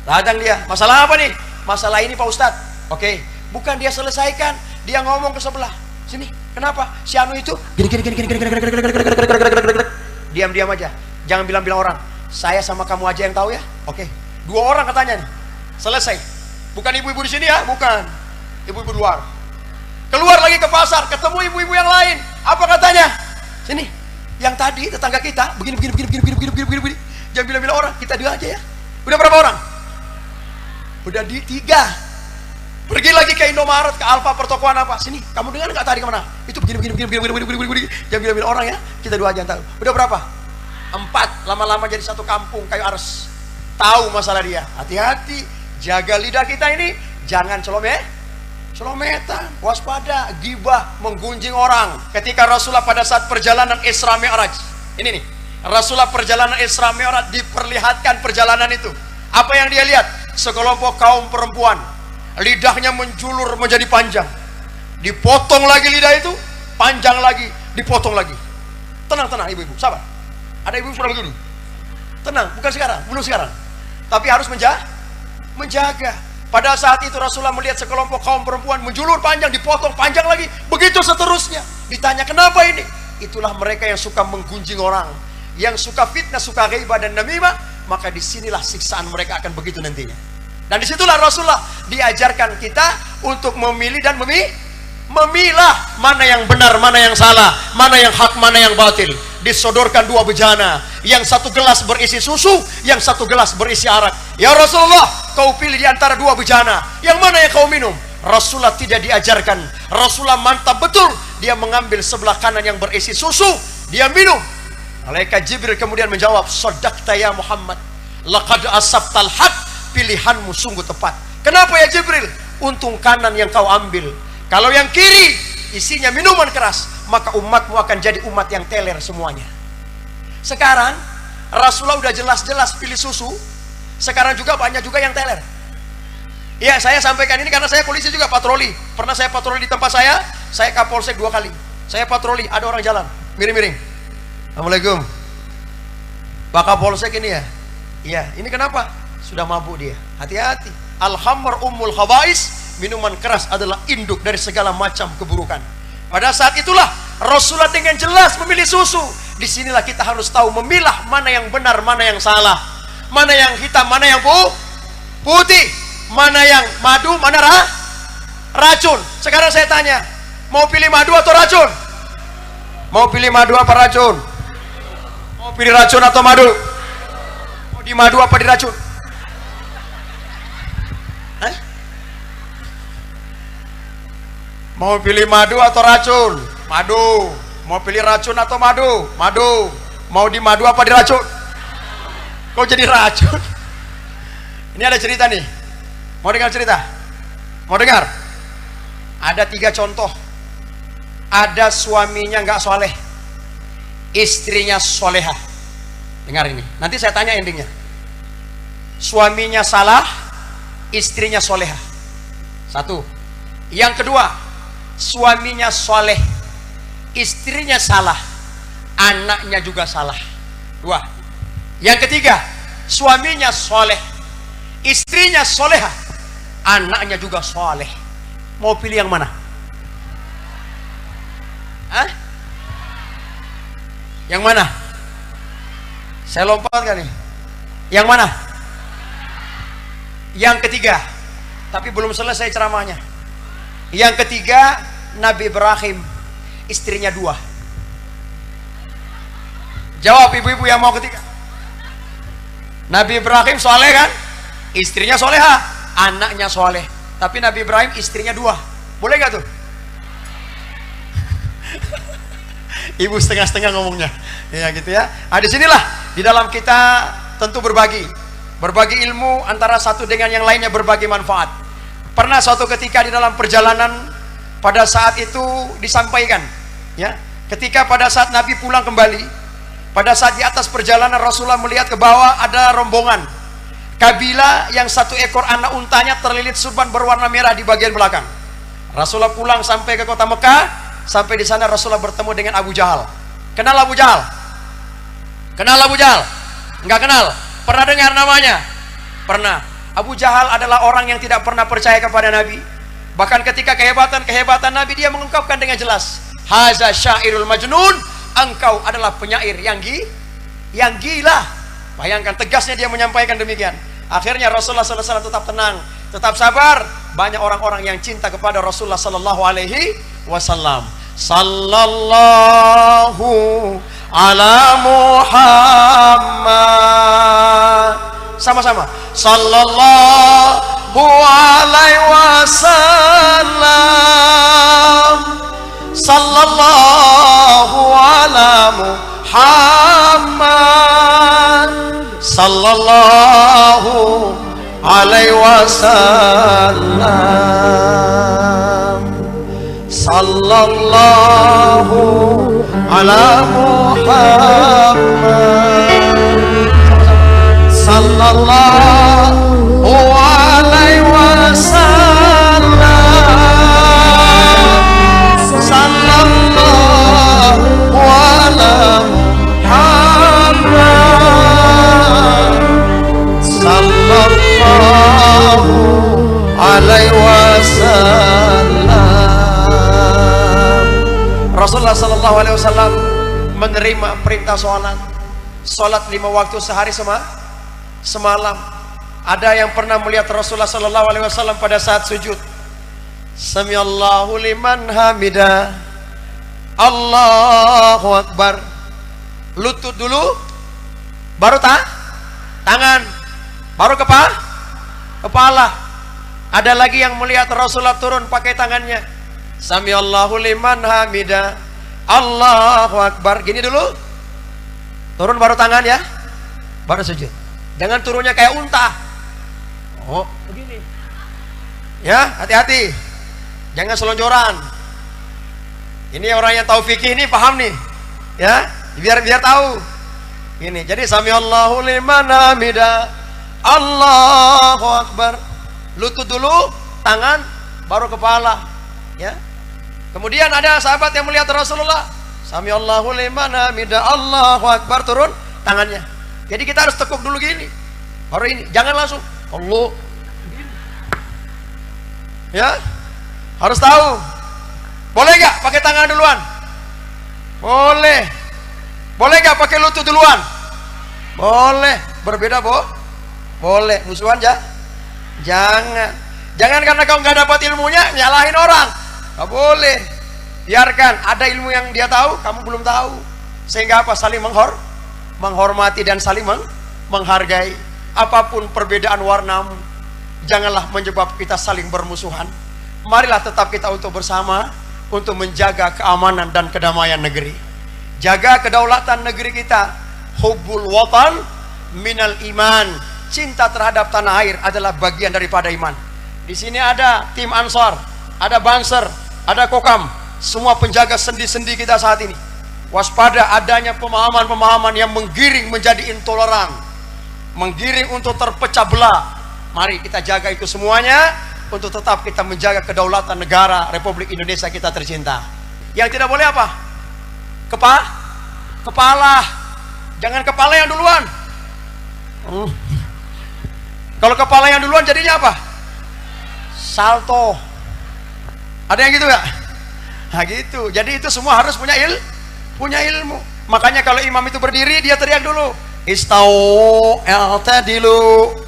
Datang dia, masalah apa nih? Masalah ini Pak Ustadz. Oke, bukan dia selesaikan, dia ngomong ke sebelah, sini, kenapa? Si anu itu, gini, diam-diam aja, jangan bilang-bilang orang. Saya sama kamu aja yang tahu ya. Oke, 2 orang katanya nih, selesai. Bukan ibu-ibu di sini ya, bukan, ibu-ibu luar. Keluar lagi ke pasar, ketemu ibu-ibu yang lain. Apa katanya? Sini, yang tadi tetangga kita begini. Jangan bilang-bilang orang, kita 2 aja ya. Udah berapa orang? Udah 3. Pergi lagi ke Indomaret, ke Alfa, pertokoan apa? Sini, kamu dengar nggak tadi kemana? Itu begini. Jangan bilang-bilang orang ya, kita 2 aja yang tahu. Udah berapa? 4. Lama-lama jadi satu kampung kayu ares. Tahu masalah dia. Hati-hati, jaga lidah kita ini, jangan celometan, waspada, gibah, menggunjing orang. Ketika Rasulullah pada saat perjalanan Isra Mi'raj, ini nih, Rasulullah perjalanan Isra Mi'raj diperlihatkan perjalanan itu. Apa yang dia lihat? Sekelompok kaum perempuan, lidahnya menjulur menjadi panjang, dipotong lagi lidah itu, panjang lagi, dipotong lagi. Tenang ibu-ibu, sabar. Ada ibu pernah begini? Tenang, bukan sekarang, belum sekarang. Tapi harus menjaga. Pada saat itu Rasulullah melihat sekelompok kaum perempuan menjulur panjang, dipotong panjang lagi, begitu seterusnya. Ditanya kenapa ini? Itulah mereka yang suka menggunjing orang, yang suka fitnah, suka ghibah dan namimah. Maka disinilah siksaan mereka akan begitu nantinya. Dan disitulah Rasulullah diajarkan kita untuk memilih dan memilah mana yang benar, mana yang salah, mana yang hak, mana yang batil. Disodorkan 2 bejana, yang 1 gelas berisi susu, yang 1 gelas berisi arak. Ya Rasulullah, kau pilih di antara 2 bejana, yang mana yang kau minum? Rasulullah tidak diajarkan. Rasulullah mantap betul. Dia mengambil sebelah kanan yang berisi susu, dia minum. Malaikat Jibril kemudian menjawab, "Shadaqta ya Muhammad, laqad asabtal haq." Pilihanmu sungguh tepat. Kenapa ya Jibril? Untung kanan yang kau ambil. Kalau yang kiri isinya minuman keras, maka umatmu akan jadi umat yang teler semuanya. Sekarang Rasulullah udah jelas-jelas pilih susu. Sekarang juga banyak juga yang teler. Ya, saya sampaikan ini karena saya polisi juga, patroli. Pernah saya patroli di tempat saya kapolsek 2 kali. Saya patroli, ada orang jalan miring-miring. Assalamualaikum, Pak Kapolsek ini ya? Iya, ini kenapa? Sudah mabuk dia. Hati-hati. Al-khamr ummul khabais, minuman keras adalah induk dari segala macam keburukan. Pada saat itulah Rasulullah dengan jelas memilih susu. Disinilah kita harus tahu memilah mana yang benar, mana yang salah, mana yang hitam, mana yang putih, mana yang madu, mana racun. Sekarang saya tanya, mau pilih madu atau racun? Mau pilih madu apa racun? Mau pilih racun atau madu? Mau di madu apa di racun? Hah? Mau pilih madu atau racun? Madu. Mau pilih racun atau madu? Madu. Mau di madu apa di racun? Kok jadi racun? Ini ada cerita nih. Mau dengar cerita? Mau dengar? Ada 3 contoh. Ada suaminya nggak soleh, istrinya solehah. Dengar ini. Nanti saya tanya endingnya. Suaminya salah, istrinya solehah. 1. Yang kedua, suaminya soleh, istrinya salah, anaknya juga salah. 2. Yang ketiga, suaminya soleh, istrinya solehah, anaknya juga soleh. Mau pilih yang mana? Hah? Yang mana? Saya lompat kan nih? Yang mana? Yang ketiga. Tapi belum selesai ceramahnya. Yang ketiga, Nabi Ibrahim, istrinya 2. Jawab ibu-ibu yang mau ketiga. Nabi Ibrahim soleh kan? Istrinya soleha, anaknya soleh. Tapi Nabi Ibrahim istrinya 2. Boleh gak tuh? Ibu setengah-setengah ngomongnya. Ya gitu ya. Nah, disinilah di dalam kita tentu berbagi ilmu antara satu dengan yang lainnya, berbagi manfaat. Pernah suatu ketika di dalam perjalanan, pada saat itu disampaikan ya, ketika pada saat Nabi pulang kembali, pada saat di atas perjalanan Rasulullah melihat ke bawah ada rombongan kabilah yang 1 ekor anak untanya terlilit surban berwarna merah di bagian belakang. Rasulullah pulang sampai ke kota Mekah. Sampai di sana Rasulullah bertemu dengan Abu Jahal. Kenal Abu Jahal? Kenal Abu Jahal? Enggak kenal? Pernah dengar namanya? Pernah. Abu Jahal adalah orang yang tidak pernah percaya kepada Nabi. Bahkan ketika kehebatan Nabi, dia mengungkapkan dengan jelas, haza syairul majnun, engkau adalah penyair yang gila. Bayangkan tegasnya dia menyampaikan demikian. Akhirnya Rasulullah SAW tetap tenang, tetap sabar. Banyak orang-orang yang cinta kepada Rasulullah SAW. Sallallahu ala Muhammad. Sama-sama. Sallallahu alaihi wasallam. Sallallahu ala Muhammad. Sallallahu alaihi wasallam. Sallallahu ala Muhammad. Sallallahu alaihi wasallam. Sallallahu ala Muhammad. Sallallahu alaihi wasallam. Rasulullah sallallahu alaihi wasallam menerima perintah salat 5 waktu sehari semalam. Ada yang pernah melihat Rasulullah sallallahu alaihi wasallam pada saat sujud, Samiallahu liman hamidah, Allahu akbar. Lutut dulu, baru tangan, baru kepala. Ada lagi yang melihat Rasulullah turun pakai tangannya. Samiallahu liman hamidah. Allahu Akbar. Gini dulu. Turun baru tangan ya. Baru sujud. Jangan turunnya kayak unta. Oh, begini. Ya, hati-hati. Jangan selonjoran. Ini orang yang tahu fikih ini paham nih. Ya, biar tahu. Ini. Jadi samiallahu liman hamidah. Allahu Akbar. Lutut dulu, tangan, baru kepala. Ya. Kemudian ada sahabat yang melihat Rasulullah. Samiallahu liman hamidah. Allahu Akbar, turun tangannya. Jadi kita harus tekuk dulu gini. Baru ini, jangan langsung Allah. Ya. Harus tahu. Boleh nggak pakai tangan duluan? Boleh. Boleh nggak pakai lutut duluan? Boleh. Berbeda, boleh. Musuhan ya? Jangan karena kau nggak dapat ilmunya nyalahin orang. Nggak boleh. Biarkan ada ilmu yang dia tahu, kamu belum tahu. Sehingga apa? Saling menghormati dan saling menghargai. Apapun perbedaan warnamu, janganlah menyebab kita saling bermusuhan. Marilah tetap kita untuk bersama untuk menjaga keamanan dan kedamaian negeri. Jaga kedaulatan negeri kita. Hubbul watan minal iman. Cinta terhadap tanah air adalah bagian daripada iman. Di sini ada tim Ansar, ada Banser, ada Kokam, semua penjaga sendi-sendi kita saat ini. Waspada adanya pemahaman-pemahaman yang menggiring menjadi intoleran, menggiring untuk terpecah belah. Mari kita jaga itu semuanya untuk tetap kita menjaga kedaulatan negara Republik Indonesia kita tercinta. Yang tidak boleh apa? Kepala. Jangan kepala yang duluan. Kalau kepala yang duluan jadinya apa? Salto. Ada yang gitu gak? Nah gitu. Jadi itu semua harus punya ilmu. Makanya kalau imam itu berdiri, dia teriak dulu, Istau i'tadilu.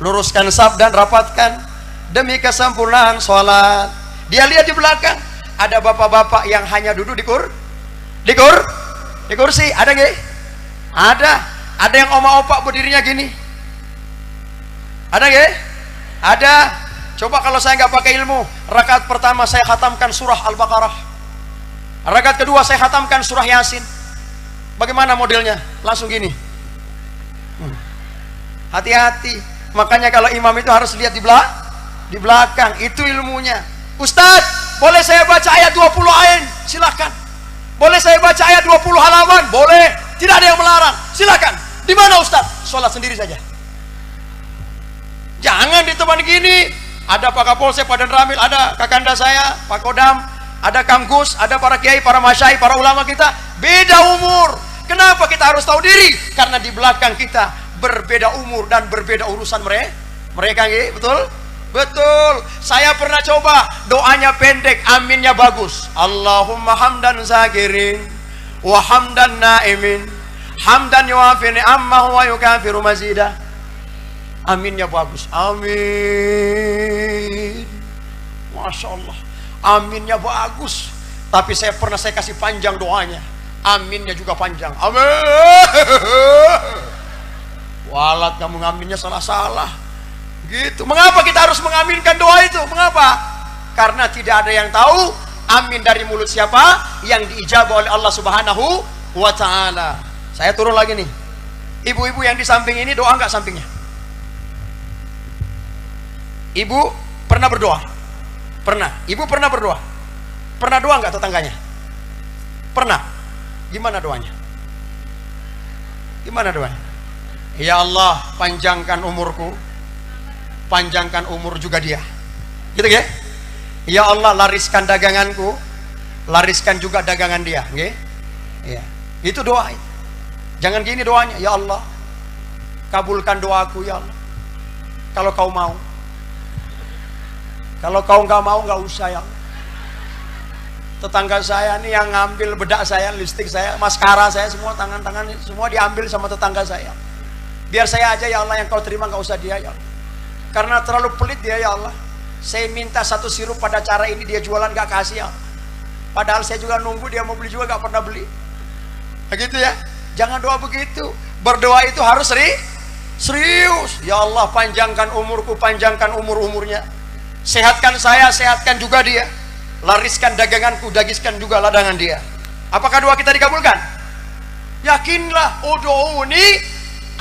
Luruskan saf dan rapatkan demi kesempurnaan sholat. Dia lihat di belakang, ada bapak-bapak yang hanya duduk di kursi. Ada nggak? Ada yang oma-opa berdirinya gini. Ada nggak? Ada. Coba kalau saya nggak pakai ilmu, rakaat pertama saya khatamkan surah Al-Baqarah, rakaat kedua saya khatamkan surah Yasin. Bagaimana modelnya? Langsung gini. Hati-hati. Makanya kalau imam itu harus lihat di belakang. Itu ilmunya. Ustadz, boleh saya baca ayat 20 ain? Silakan. Boleh saya baca ayat 20 halaman? Boleh. Tidak ada yang melarang. Silakan. Di mana Ustadz? Sholat sendiri saja. Jangan di tempat gini. Ada Pak Kapolsek, Pak Dan Ramil, ada Kakanda saya, Pak Kodam, ada Kang Gus, ada para kiai, para masyai, para ulama kita. Beda umur. Kenapa kita harus tahu diri? Karena di belakang kita berbeda umur dan berbeda urusan mereka. Betul? Betul. Saya pernah coba, doanya pendek, aminnya bagus. Allahumma hamdan zakirin wa hamdan naimin, hamdan yuafi ni'ammahu wa yukafiru mazidah. Aminnya bagus. Amin. Masya Allah. Aminnya bagus. Tapi saya kasih panjang doanya. Aminnya juga panjang. Amin. Walat kamu ngaminnya salah-salah. Gitu. Mengapa kita harus mengaminkan doa itu? Mengapa? Karena tidak ada yang tahu amin dari mulut siapa yang diijabah oleh Allah Subhanahu wa ta'ala. Saya turun lagi nih. Ibu-ibu yang di samping ini doa nggak sampingnya? Ibu pernah berdoa? Pernah. Ibu pernah berdoa? Pernah doa nggak tetangganya? Pernah. Gimana doanya? Gimana doanya? Ya Allah, panjangkan umurku, panjangkan umur juga dia. Gitu ya? Ya Allah, lariskan daganganku, lariskan juga dagangan dia. Ya? Ya. Itu doa. Jangan gini doanya. Ya Allah, kabulkan doaku ya Allah. Kalau kau mau. Kalau kau nggak mau, nggak usah ya. Tetangga saya nih yang ngambil bedak saya, lipstik saya, maskara saya, semua tangan-tangan semua diambil sama tetangga saya. Biar saya aja ya Allah, yang kau terima, nggak usah dia ya Allah. Karena terlalu pelit dia ya Allah. Saya minta satu sirup pada cara ini, dia jualan nggak kasih ya. Padahal saya juga nunggu dia mau beli juga nggak pernah beli. Begitu ya. Jangan doa begitu. Berdoa itu harus serius. Ya Allah, panjangkan umurku, panjangkan umur-umurnya. Sehatkan saya, sehatkan juga dia. Lariskan daganganku, dagiskan juga ladangan dia. Apakah doa kita dikabulkan? Yakinlah, ud'uni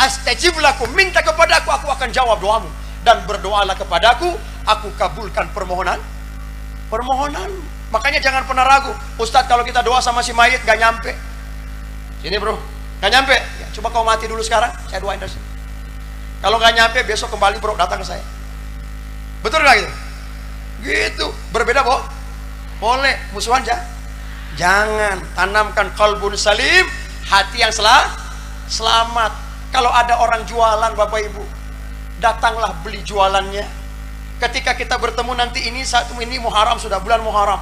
astajib lakum, minta kepadaku, aku akan jawab doamu. Dan berdoalah kepadaku, aku kabulkan permohonan. Makanya jangan pernah ragu. Ustadz, kalau kita doa sama si mayit gak nyampe. Sini bro, gak nyampe ya, coba kau mati dulu sekarang, saya doain dari sini. Kalau gak nyampe, besok kembali bro, datang ke saya. Betul gak gitu? Gitu, berbeda boh? Boleh, musuhan jangan. Tanamkan qalbun salim, hati yang selamat. Kalau ada orang jualan Bapak Ibu, datanglah beli jualannya. Ketika kita bertemu nanti, ini Muharram, sudah bulan Muharram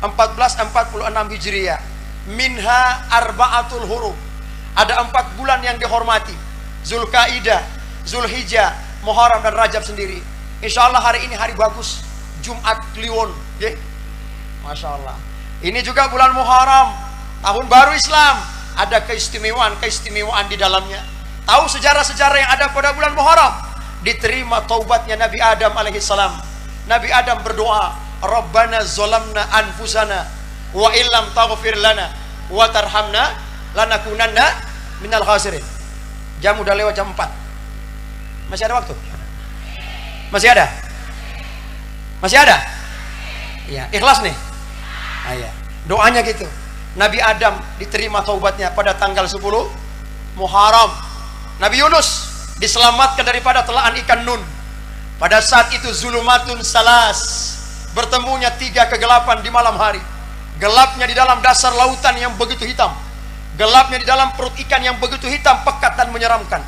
1446 Hijriah. Minha arba'atul huruf. Ada 4 bulan yang dihormati: Zulkaidah, Zulhijjah, Muharram dan Rajab sendiri. Insya Allah hari ini hari bagus, Jumat Kliwon, okay? Masya Allah. Ini juga bulan Muharram, tahun baru Islam. Ada keistimewaan di dalamnya. Tahu sejarah-sejarah yang ada pada bulan Muharram? Diterima taubatnya Nabi Adam alaihissalam. Nabi Adam berdoa, Rabbana zolamna anfusana wa illam taghfir lana wa tarhamna lanakunanna minal khasirin. Jam udah lewat jam 4. Masih ada waktu? Masih ada? Masih ada? Iya, ikhlas nih. Iya. Doanya gitu. Nabi Adam diterima taubatnya pada tanggal 10 Muharram. Nabi Yunus diselamatkan daripada telaan ikan Nun. Pada saat itu zulumatun salas, bertemunya 3 kegelapan di malam hari. Gelapnya di dalam dasar lautan yang begitu hitam, gelapnya di dalam perut ikan yang begitu hitam, pekat dan menyeramkan,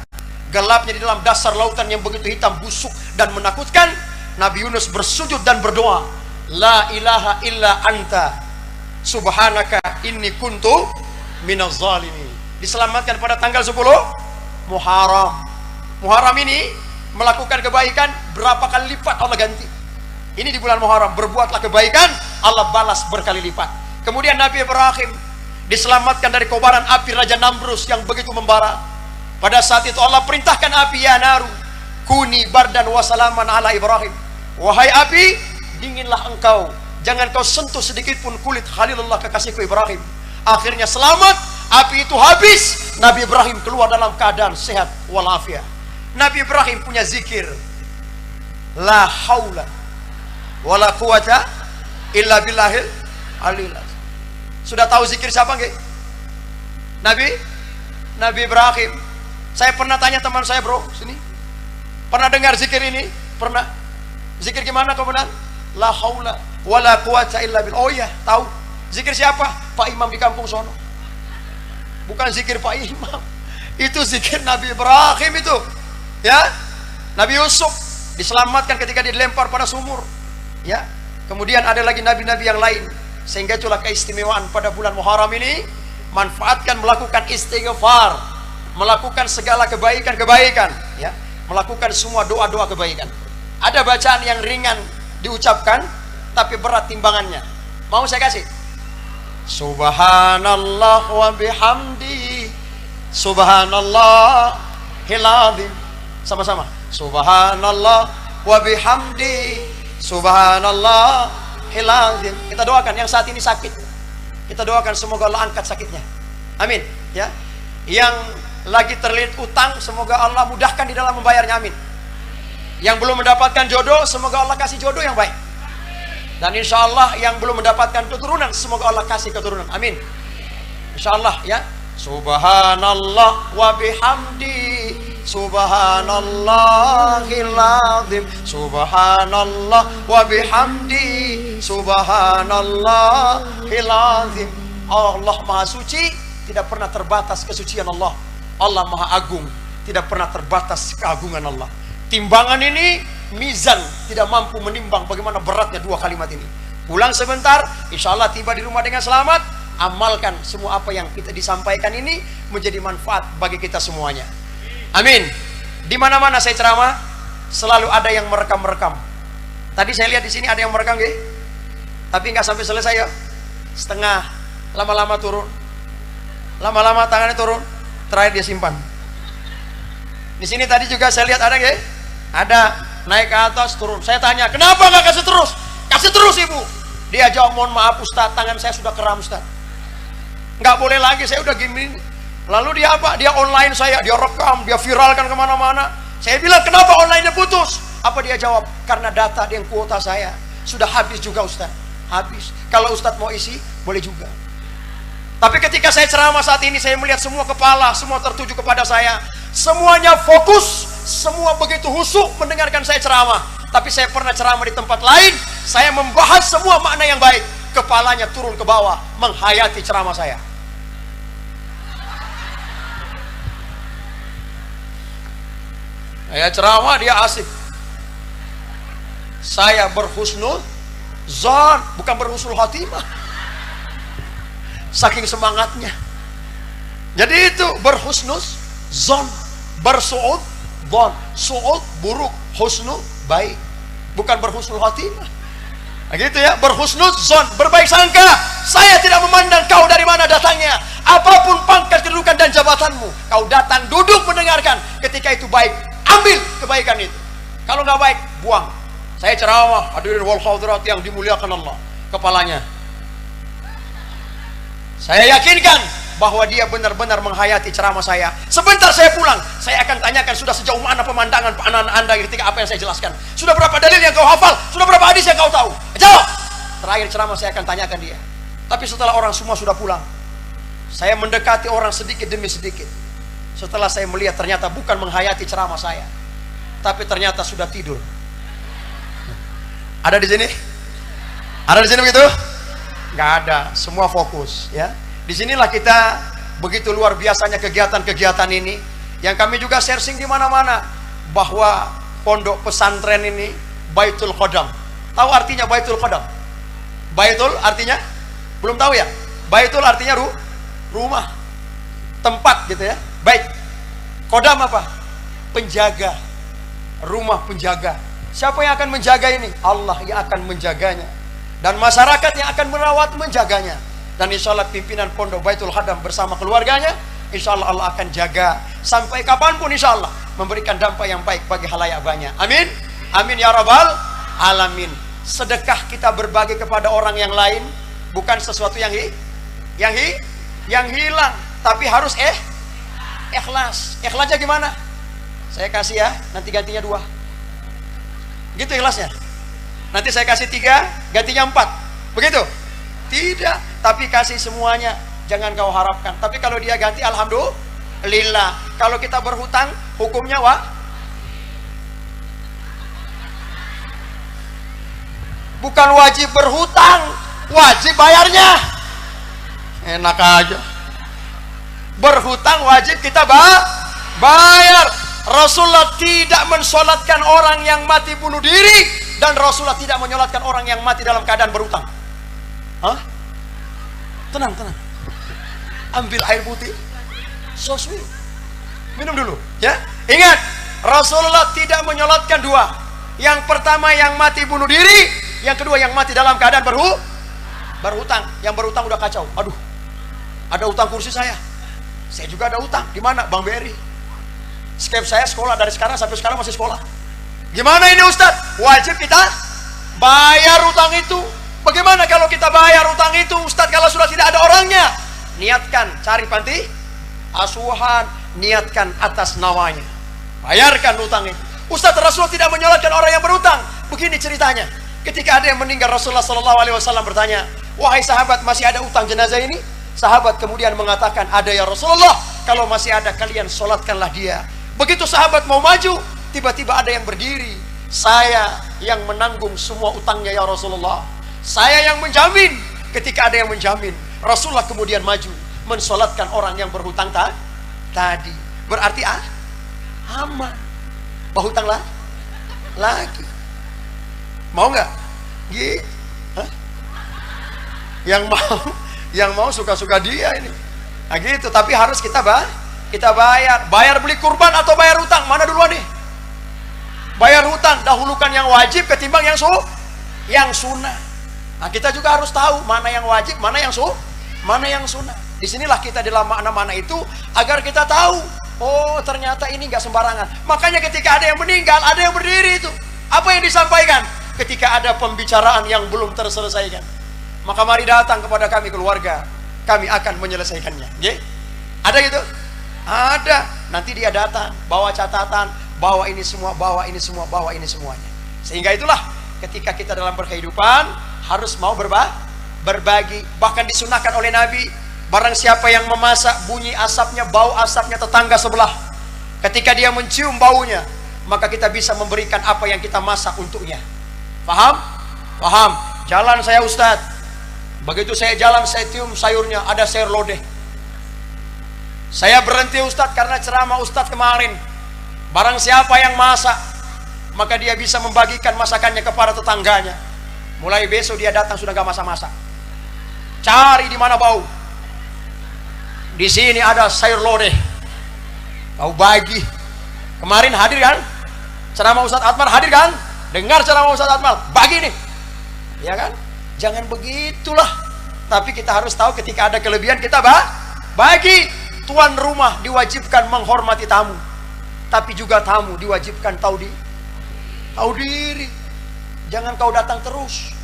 gelapnya di dalam dasar lautan yang begitu hitam, busuk dan menakutkan. Nabi Yunus bersujud dan berdoa, La ilaha illa anta subhanaka inni kuntu minaz zalimin. Diselamatkan pada tanggal 10 Muharram. Muharram ini melakukan kebaikan berapa kali lipat Allah ganti. Ini di bulan Muharram, berbuatlah kebaikan, Allah balas berkali lipat. Kemudian Nabi Ibrahim diselamatkan dari kobaran api Raja Namrus yang begitu membara. Pada saat itu Allah perintahkan api, ya naru kuni bardan wa salaman ala Ibrahim. Wahai api, dinginlah engkau, jangan kau sentuh sedikit pun kulit Khalilullah kekasihku Ibrahim. Akhirnya selamat, api itu habis. Nabi Ibrahim keluar dalam keadaan sehat walafiat. Nabi Ibrahim punya zikir, la haula wala quwata illa billahil aliyil azim. Sudah tahu zikir siapa nggak? Nabi Ibrahim. Saya pernah tanya teman saya, bro, sini, pernah dengar zikir ini? Pernah. Zikir gimana kau benar? La haula wala quwata illa billah. Oh iya, tahu. Zikir siapa? Pak Imam di kampung sono. Bukan zikir Pak Imam, itu zikir Nabi Ibrahim itu. Ya, Nabi Yusuf diselamatkan ketika dilempar pada sumur. Ya, kemudian ada lagi nabi-nabi yang lain. Sehingga itulah keistimewaan pada bulan Muharram ini. Manfaatkan melakukan istighfar, melakukan segala kebaikan-kebaikan, ya, melakukan semua doa-doa kebaikan. Ada bacaan yang ringan diucapkan tapi berat timbangannya. Mau saya kasih? Subhanallah wa bihamdi, subhanallahil azim. Sama-sama. Subhanallah wa bihamdi, subhanallahil azim. Kita doakan yang saat ini sakit. Kita doakan semoga Allah angkat sakitnya. Amin. Ya. Yang lagi terlilit utang, semoga Allah mudahkan di dalam membayarnya. Amin. Yang belum mendapatkan jodoh, semoga Allah kasih jodoh yang baik. Dan insya Allah yang belum mendapatkan keturunan, semoga Allah kasih keturunan. Amin. Insya Allah, ya. Subhanallah wa bihamdi, subhanallahil azim, subhanallah wa bihamdi, subhanallahil azim. Allah Maha Suci, tidak pernah terbatas kesucian Allah. Allah Maha Agung, tidak pernah terbatas keagungan Allah. Timbangan ini, mizan, tidak mampu menimbang bagaimana beratnya dua kalimat ini. Pulang sebentar, insya Allah tiba di rumah dengan selamat. Amalkan semua apa yang kita disampaikan ini menjadi manfaat bagi kita semuanya. Amin. Di mana-mana saya ceramah, selalu ada yang merekam. Tadi saya lihat di sini ada yang merekam, gak? Tapi nggak sampai selesai ya. Setengah, lama-lama turun, lama-lama tangannya turun, terakhir dia simpan. Di sini tadi juga saya lihat ada, gak? Ada naik ke atas, turun. Saya tanya, kenapa nggak kasih terus? Kasih terus ibu. Dia jawab, mohon maaf Ustaz, tangan saya sudah kram Ustaz, nggak boleh lagi, saya udah gini. Lalu dia apa? Dia online saya, dia rekam, dia viralkan kemana-mana. Saya bilang, kenapa online-nya putus? Apa dia jawab? Karena data yang kuota saya sudah habis juga Ustaz. Habis. Kalau Ustaz mau isi, boleh juga. Tapi ketika saya ceramah saat ini, saya melihat semua kepala, semua tertuju kepada saya. Semuanya fokus, semua begitu husuk mendengarkan saya ceramah. Tapi saya pernah ceramah di tempat lain, saya membahas semua makna yang baik. Kepalanya turun ke bawah, menghayati ceramah saya. Saya ceramah, dia asik. Saya berhusnul zon, bukan berhusnul khotimah. Saking semangatnya. Jadi itu berhusnul zon, bersu'ud zon. Su'ud buruk, husnul baik, bukan berhusnul khotimah. Nah, gitu ya, berhusnul zon, berbaik sangka. Saya tidak memandang kau dari mana datangnya, apapun pangkat, kedudukan dan jabatanmu. Kau datang duduk mendengarkan, ketika itu baik, ambil kebaikan itu. Kalau nggak baik, buang. Saya ceramah, hadirin wal hadirat yang dimuliakan Allah. Kepalanya saya yakinkan bahwa dia benar-benar menghayati ceramah saya. Sebentar saya pulang, saya akan tanyakan sudah sejauh mana pemandangan anak-anak Anda ketika apa yang saya jelaskan. Sudah berapa dalil yang kau hafal? Sudah berapa hadis yang kau tahu? Jawab. Terakhir ceramah saya akan tanyakan dia. Tapi setelah orang semua sudah pulang, saya mendekati orang sedikit demi sedikit. Setelah saya melihat ternyata bukan menghayati ceramah saya, tapi ternyata sudah tidur. Ada di sini? Ada di sini begitu? Nggak ada, semua fokus ya. Disinilah kita begitu luar biasanya kegiatan-kegiatan ini, yang kami juga sharing di mana-mana, bahwa pondok pesantren ini Baitul Qadam. Tahu artinya Baitul Qadam? Baitul artinya? Belum tahu ya? Baitul artinya rumah, tempat gitu ya. Baik. Qadam apa? Penjaga. Rumah penjaga. Siapa yang akan menjaga ini? Allah yang akan menjaganya. Dan masyarakat yang akan merawat menjaganya. Dan insya Allah pimpinan pondok Baitul Qadam bersama keluarganya, insya Allah Allah akan jaga sampai kapanpun, insya Allah memberikan dampak yang baik bagi halayak banyak. Amin. Amin ya rabbal alamin. Sedekah kita berbagi kepada orang yang lain bukan sesuatu yang hilang, tapi harus ikhlas. Ikhlasnya gimana? Saya kasih ya, nanti gantinya 2. Gitu ikhlasnya. Nanti saya kasih 3, gantinya 4. Begitu? Tidak, tapi kasih semuanya. Jangan kau harapkan. Tapi kalau dia ganti, alhamdulillah. Kalau kita berhutang, hukumnya bukan wajib berhutang, wajib bayarnya. Enak aja. Berhutang wajib kita bayar. Rasulullah tidak mensolatkan orang yang mati bunuh diri, dan Rasulullah tidak menyolatkan orang yang mati dalam keadaan berhutang. Hah? Tenang. Ambil air putih, so sweet. Minum dulu, ya. Ingat, Rasulullah tidak menyolatkan 2. Yang pertama yang mati bunuh diri, yang kedua yang mati dalam keadaan berhutang. Yang berhutang udah kacau. Aduh, ada utang kursi saya juga ada utang. Di mana? Bang Beri. Skep saya sekolah dari sekarang sampai sekarang masih sekolah. Gimana ini Ustadz? Wajib kita bayar utang itu. Bagaimana kalau kita bayar utang itu Ustadz kalau sudah tidak ada orangnya? Niatkan cari panti asuhan, niatkan atas namanya, bayarkan utang itu. Ustadz, Rasulullah tidak menyolatkan orang yang berutang. Begini ceritanya, ketika ada yang meninggal, Rasulullah SAW bertanya, wahai sahabat, masih ada utang jenazah ini? Sahabat kemudian mengatakan, ada ya Rasulullah. Kalau masih ada, kalian solatkanlah dia. Begitu sahabat mau maju, tiba-tiba ada yang berdiri, saya yang menanggung semua utangnya ya Rasulullah, saya yang menjamin. Ketika ada yang menjamin, Rasulullah kemudian maju mensolatkan orang yang berhutang tadi. Berarti aman. Berhutang lagi. Mau nggak? Gitu. Hah? Yang mau suka-suka dia ini. Nah gitu. Tapi harus kita bayar. Bayar beli kurban atau bayar hutang? Mana duluan nih? Bayar hutang, dahulukan yang wajib ketimbang yang sunnah. Nah kita juga harus tahu mana yang wajib, mana yang sunnah. Disinilah kita dalam makna-makna itu agar kita tahu, oh ternyata ini nggak sembarangan. Makanya ketika ada yang meninggal, ada yang berdiri itu. Apa yang disampaikan? Ketika ada pembicaraan yang belum terselesaikan, maka mari datang kepada kami keluarga, kami akan menyelesaikannya. Nggih? Ada gitu? Ada. Nanti dia datang, bawa catatan, bawa ini semua, bawa ini semua, bawa ini semuanya. Sehingga itulah ketika kita dalam berkehidupan harus mau berbagi. Bahkan disunahkan oleh Nabi, barang siapa yang memasak, bunyi asapnya, bau asapnya tetangga sebelah, ketika dia mencium baunya, maka kita bisa memberikan apa yang kita masak untuknya. Paham? Paham. Jalan saya Ustadz, begitu saya jalan saya cium sayurnya, ada sayur lodeh. Saya berhenti Ustadz karena ceramah Ustadz kemarin. Barang siapa yang masak, maka dia bisa membagikan masakannya kepada tetangganya. Mulai besok dia datang sudah gak masak-masak. Cari di mana bau. Di sini ada sayur lodeh, kau bagi. Kemarin hadir kan? Ceramah Ustadz Atmar hadir kan? Dengar ceramah Ustadz Atmar, bagi nih. Ya kan? Jangan begitulah. Tapi kita harus tahu ketika ada kelebihan kita bagi. Tuan rumah diwajibkan menghormati tamu, tapi juga tamu diwajibkan tahu diri. Jangan kau datang terus.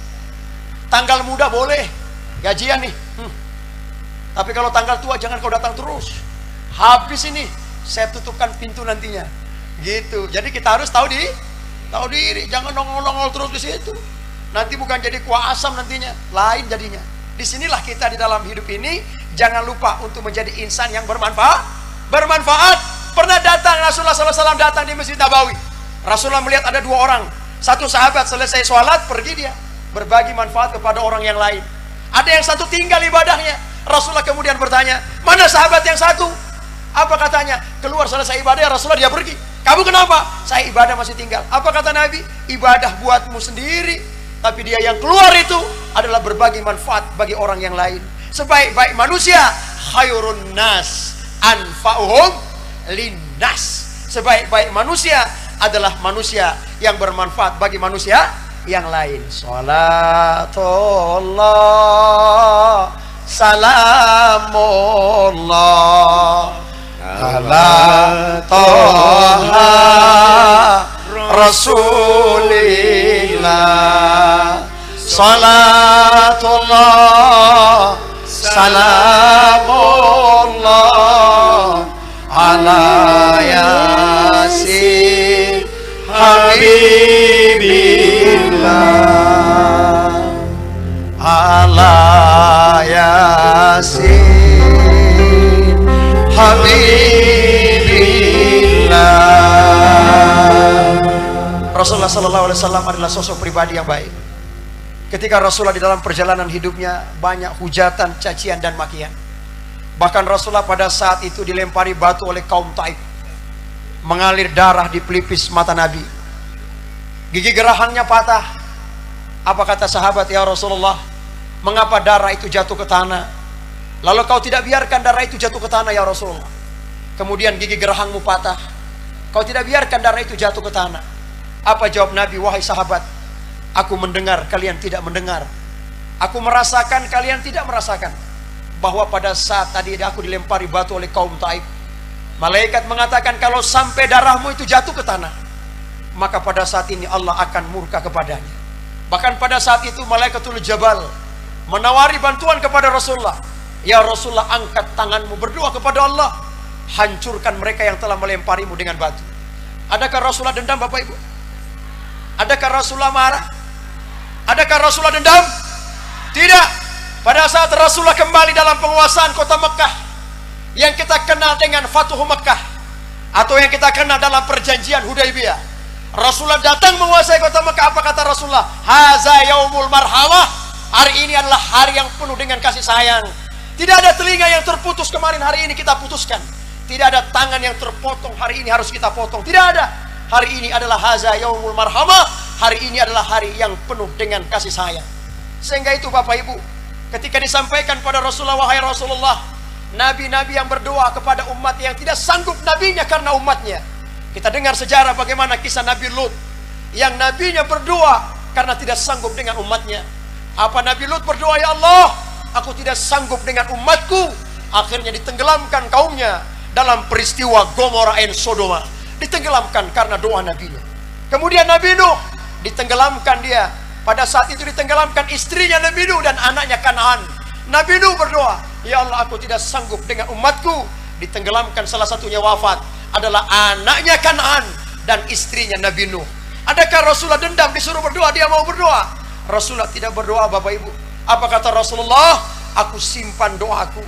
Tanggal muda boleh, gajian nih. Tapi kalau tanggal tua jangan kau datang terus. Habis ini saya tutupkan pintu nantinya. Gitu. Jadi kita harus tahu diri. Jangan nongol-nongol terus di situ. Nanti bukan jadi kuah asam nantinya, lain jadinya. Disinilah kita di dalam hidup ini, jangan lupa untuk menjadi insan yang bermanfaat. Pernah datang Rasulullah SAW datang di Masjid Nabawi. Rasulullah melihat ada dua orang. Satu sahabat selesai sholat pergi dia berbagi manfaat kepada orang yang lain. Ada yang satu tinggal ibadahnya. Rasulullah kemudian bertanya, mana sahabat yang satu? Apa katanya? Keluar selesai ibadah ya Rasulullah dia pergi. Kamu kenapa? Saya ibadah masih tinggal. Apa kata Nabi? Ibadah buatmu sendiri. Tapi dia yang keluar itu adalah berbagi manfaat bagi orang yang lain. Sebaik-baik manusia, khairun nas anfa'uhum linnas. Sebaik-baik manusia adalah manusia yang bermanfaat bagi manusia yang lain. Salatullah salamullah ala toha Rasulillah. Salatullah salamullah ala yasin habibillah, ala yasin habibillah. Rasulullah SAW adalah sosok pribadi yang baik. Ketika Rasulullah di dalam perjalanan hidupnya banyak hujatan, cacian dan makian. Bahkan Rasulullah pada saat itu dilempari batu oleh kaum Taif, mengalir darah di pelipis mata Nabi, gigi gerahangnya patah. Apa kata sahabat, ya Rasulullah, mengapa darah itu jatuh ke tanah? Lalu kau tidak biarkan darah itu jatuh ke tanah ya Rasulullah. Kemudian gigi gerahangmu patah, kau tidak biarkan darah itu jatuh ke tanah. Apa jawab Nabi? Wahai sahabat, aku mendengar, kalian tidak mendengar. Aku merasakan, kalian tidak merasakan. Bahwa pada saat tadi aku dilempari batu oleh kaum Taif, malaikat mengatakan kalau sampai darahmu itu jatuh ke tanah, maka pada saat ini Allah akan murka kepadanya. Bahkan pada saat itu Malaikatul Jabal menawari bantuan kepada Rasulullah. Ya Rasulullah, angkat tanganmu berdoa kepada Allah, hancurkan mereka yang telah melemparimu dengan batu. Adakah Rasulullah dendam Bapak Ibu? Adakah Rasulullah marah? Adakah Rasulullah dendam? Tidak. Pada saat Rasulullah kembali dalam penguasaan kota Mekah, yang kita kenal dengan Fatuhu Mekah, atau yang kita kenal dalam perjanjian Hudaibiyah, Rasulullah datang menguasai kota Mekah. Apa kata Rasulullah? Haza yaumul marhamah. Hari ini adalah hari yang penuh dengan kasih sayang. Tidak ada telinga yang terputus kemarin, hari ini kita putuskan. Tidak ada tangan yang terpotong, hari ini harus kita potong. Tidak ada. Hari ini adalah haza yaumul marhamah. Hari ini adalah hari yang penuh dengan kasih sayang. Sehingga itu Bapak Ibu, ketika disampaikan pada Rasulullah, wahai Rasulullah, nabi-nabi yang berdoa kepada umat yang tidak sanggup nabinya karena umatnya. Kita dengar sejarah bagaimana kisah Nabi Lut, yang nabinya berdoa karena tidak sanggup dengan umatnya. Apa Nabi Lut berdoa? Ya Allah, aku tidak sanggup dengan umatku. Akhirnya ditenggelamkan kaumnya dalam peristiwa Gomora dan Sodoma. Ditenggelamkan karena doa nabinya. Kemudian Nabi Nuh ditenggelamkan dia. Pada saat itu ditenggelamkan istrinya Nabi Nuh dan anaknya Kan'an. Nabi Nuh berdoa, ya Allah, aku tidak sanggup dengan umatku. Ditenggelamkan, salah satunya wafat adalah anaknya Kan'an dan istrinya Nabi Nuh. Adakah Rasulullah dendam disuruh berdoa dia mau berdoa? Rasulullah tidak berdoa, Bapak Ibu. Apa kata Rasulullah? Aku simpan doaku.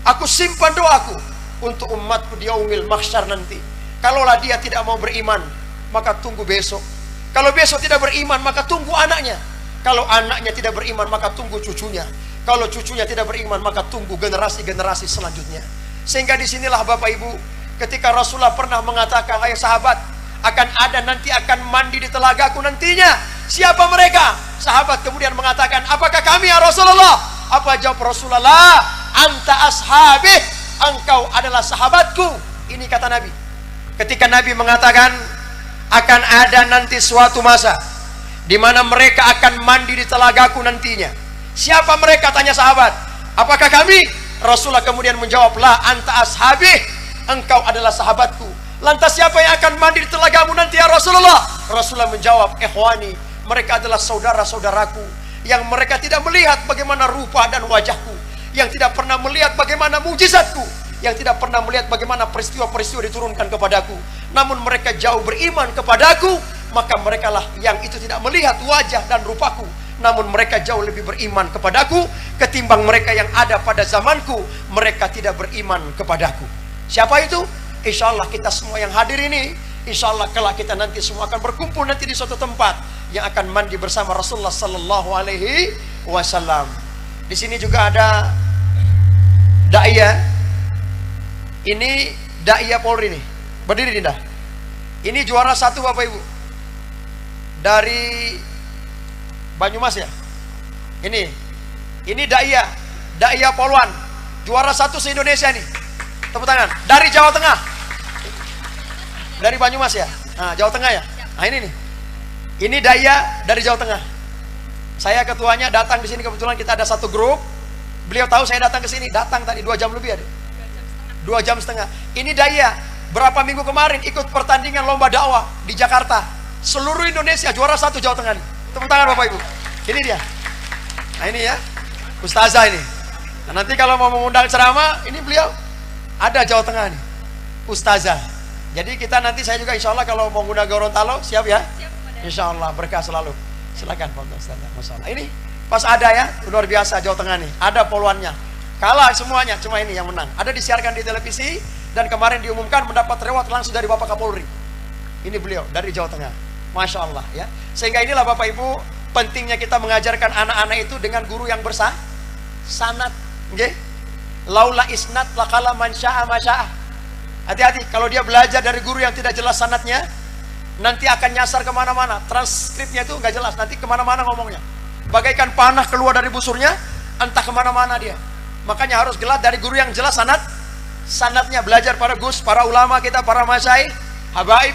Aku simpan doaku untuk umatku di yaumil mahsyar nanti. Kalaulah dia tidak mau beriman, maka tunggu besok. Kalau besok tidak beriman, maka tunggu anaknya. Kalau anaknya tidak beriman, maka tunggu cucunya. Kalau cucunya tidak beriman, maka tunggu generasi-generasi selanjutnya. Sehingga disinilah Bapak Ibu, ketika Rasulullah pernah mengatakan, hai sahabat, akan ada nanti akan mandi di telagaku nantinya. Siapa mereka? Sahabat kemudian mengatakan, apakah kami ya Rasulullah? Apa jawab Rasulullah? Anta ashabih, engkau adalah sahabatku. Ini kata Nabi. Ketika Nabi mengatakan akan ada nanti suatu masa di mana mereka akan mandi di telagaku nantinya. Siapa mereka? Tanya sahabat. Apakah kami? Rasulullah kemudian menjawab, la anta ashabih, engkau adalah sahabatku. Lantas siapa yang akan mandi di telagamu nanti ya Rasulullah? Rasulullah menjawab, ikhwani, mereka adalah saudara-saudaraku yang mereka tidak melihat bagaimana rupa dan wajahku, yang tidak pernah melihat bagaimana mujizatku, yang tidak pernah melihat bagaimana peristiwa-peristiwa diturunkan kepadaku, namun mereka jauh beriman kepadaku. Maka merekalah yang itu tidak melihat wajah dan rupaku, namun mereka jauh lebih beriman kepadaku ketimbang mereka yang ada pada zamanku. Mereka tidak beriman kepadaku. Siapa itu? Insya Allah kita semua yang hadir ini, insya Allah kelak kita nanti semua akan berkumpul nanti di suatu tempat yang akan mandi bersama Rasulullah Sallallahu Alaihi Wasallam. Di sini juga ada da'iyah. Ini da'iyah Polri nih. Berdiri Dinda. Ini juara 1 Bapak Ibu. Dari Banyumas ya. Ini da'iyah Poluan. Juara 1 se-Indonesia nih. Tepuk tangan. Dari Jawa Tengah. Dari Banyumas ya. Nah, Jawa Tengah ya. Nah, ini nih. Ini da'iyah dari Jawa Tengah. Saya ketuanya datang di sini, kebetulan kita ada satu grup. Beliau tahu saya datang ke sini, datang tadi 2 jam lebih ada. 2 jam setengah. Ini da'iyah berapa minggu kemarin ikut pertandingan lomba dakwah di Jakarta. Seluruh Indonesia juara 1 Jawa Tengah nih. Tepuk tangan Bapak Ibu. Ini dia. Nah, ini ya. Ustazah ini. Nah, nanti kalau mau mengundang ceramah, ini beliau ada Jawa Tengah nih. Ustazah. Jadi kita nanti, saya juga insya Allah kalau mau mengundang Gorontalo, siap ya? Insya Allah, berkah selalu. Silakan Pak Ustazah. Masalah. Ini pas ada ya, luar biasa Jawa Tengah nih. Ada poluannya. Kalah semuanya, cuma ini yang menang. Ada disiarkan di televisi dan kemarin diumumkan mendapat reward langsung dari Bapak Kapolri. Ini beliau dari Jawa Tengah. Masya Allah ya. Sehingga inilah Bapak Ibu pentingnya kita mengajarkan anak-anak itu dengan guru yang sanad. Okay? Laula isnad laqala man syaa ma syaa. Hati-hati kalau dia belajar dari guru yang tidak jelas sanadnya, nanti akan nyasar kemana-mana. Transkripnya itu nggak jelas, nanti kemana-mana ngomongnya. Bagaikan panah keluar dari busurnya, entah kemana-mana dia. Makanya harus gelar dari guru yang jelas sanadnya. Belajar para gus, para ulama kita, para masyaikh, habaib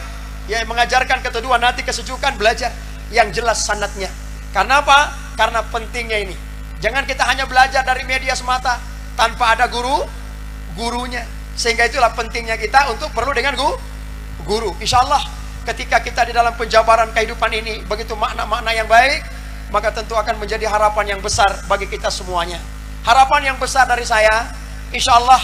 yang mengajarkan keteduhan hati, kesejukan, belajar yang jelas sanadnya. Karena apa? Karena pentingnya ini. Jangan kita hanya belajar dari media semata tanpa ada gurunya. Sehingga itulah pentingnya kita untuk perlu dengan guru. Insya Allah ketika kita di dalam penjabaran kehidupan ini begitu makna-makna yang baik, maka tentu akan menjadi harapan yang besar bagi kita semuanya. Harapan yang besar dari saya, insya Allah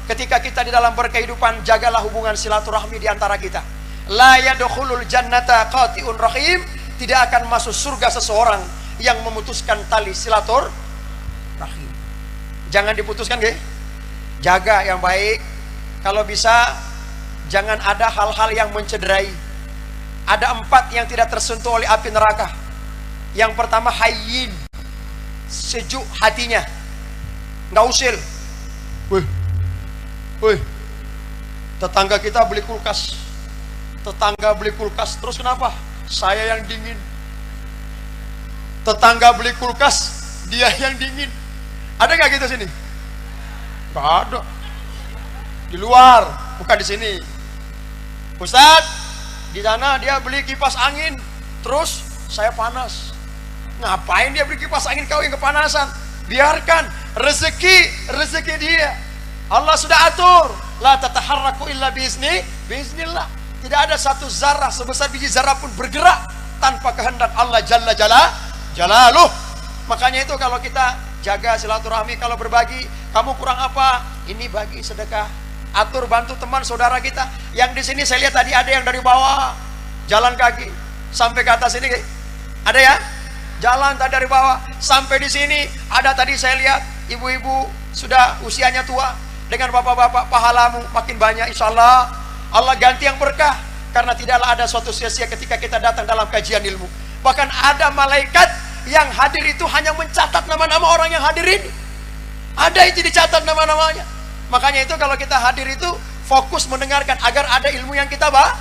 ketika kita di dalam berkehidupan, jagalah hubungan silaturahmi di antara kita. La yadkhulul jannata qati'un rahim. Tidak akan masuk surga seseorang yang memutuskan tali silaturahim. Jangan diputuskan, nggih. Jaga yang baik. Kalau bisa jangan ada hal-hal yang mencederai. Ada 4 yang tidak tersentuh oleh api neraka. Yang pertama hayyin, sejuk hatinya, nggak usil. Wih, tetangga kita beli kulkas. Tetangga beli kulkas, terus kenapa? Saya yang dingin. Tetangga beli kulkas, dia yang dingin. Ada nggak gitu sini? Nggak ada. Di luar, bukan di sini. Ustadz, di sana dia beli kipas angin, terus saya panas. Ngapain dia beli kipas angin, kau yang kepanasan? Biarkan rezeki dia. Allah sudah atur. La tataharraku illa biiznillah. Tidak ada satu zarah sebesar biji zarah pun bergerak tanpa kehendak Allah Jalaluh. Makanya itu kalau kita jaga silaturahmi, kalau berbagi, kamu kurang apa? Ini bagi sedekah. Atur bantu teman saudara kita. Yang di sini saya lihat tadi ada yang dari bawah jalan kaki sampai ke atas ini. Ada ya? Jalan tadi dari bawah sampai di sini. Ada tadi saya lihat ibu-ibu sudah usianya tua dengan bapak-bapak, pahalamu makin banyak insyaallah. Allah ganti yang berkah, karena tidaklah ada suatu sia-sia ketika kita datang dalam kajian ilmu. Bahkan ada malaikat yang hadir itu hanya mencatat nama-nama orang yang hadir ini. Ada itu dicatat nama-namanya. Makanya itu kalau kita hadir itu fokus mendengarkan agar ada ilmu yang kita bawa.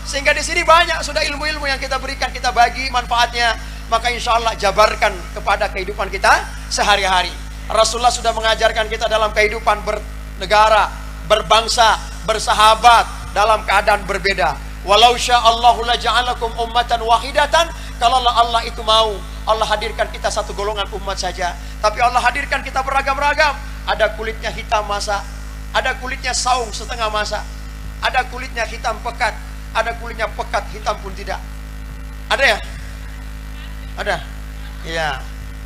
Sehingga di sini banyak sudah ilmu-ilmu yang kita berikan, kita bagi manfaatnya. Maka insya Allah jabarkan kepada kehidupan kita sehari-hari. Rasulullah sudah mengajarkan kita dalam kehidupan bernegara, berbangsa, bersahabat dalam keadaan berbeda. Walau sya'allahu la ja'alakum ummatan wahidatan. Kalau Allah itu mau, Allah hadirkan kita satu golongan umat saja. Tapi Allah hadirkan kita beragam-ragam. Ada kulitnya hitam masa, ada kulitnya saung setengah masa, ada kulitnya hitam pekat, ada kulitnya pekat hitam pun tidak. Ada ya? Ada? Iya.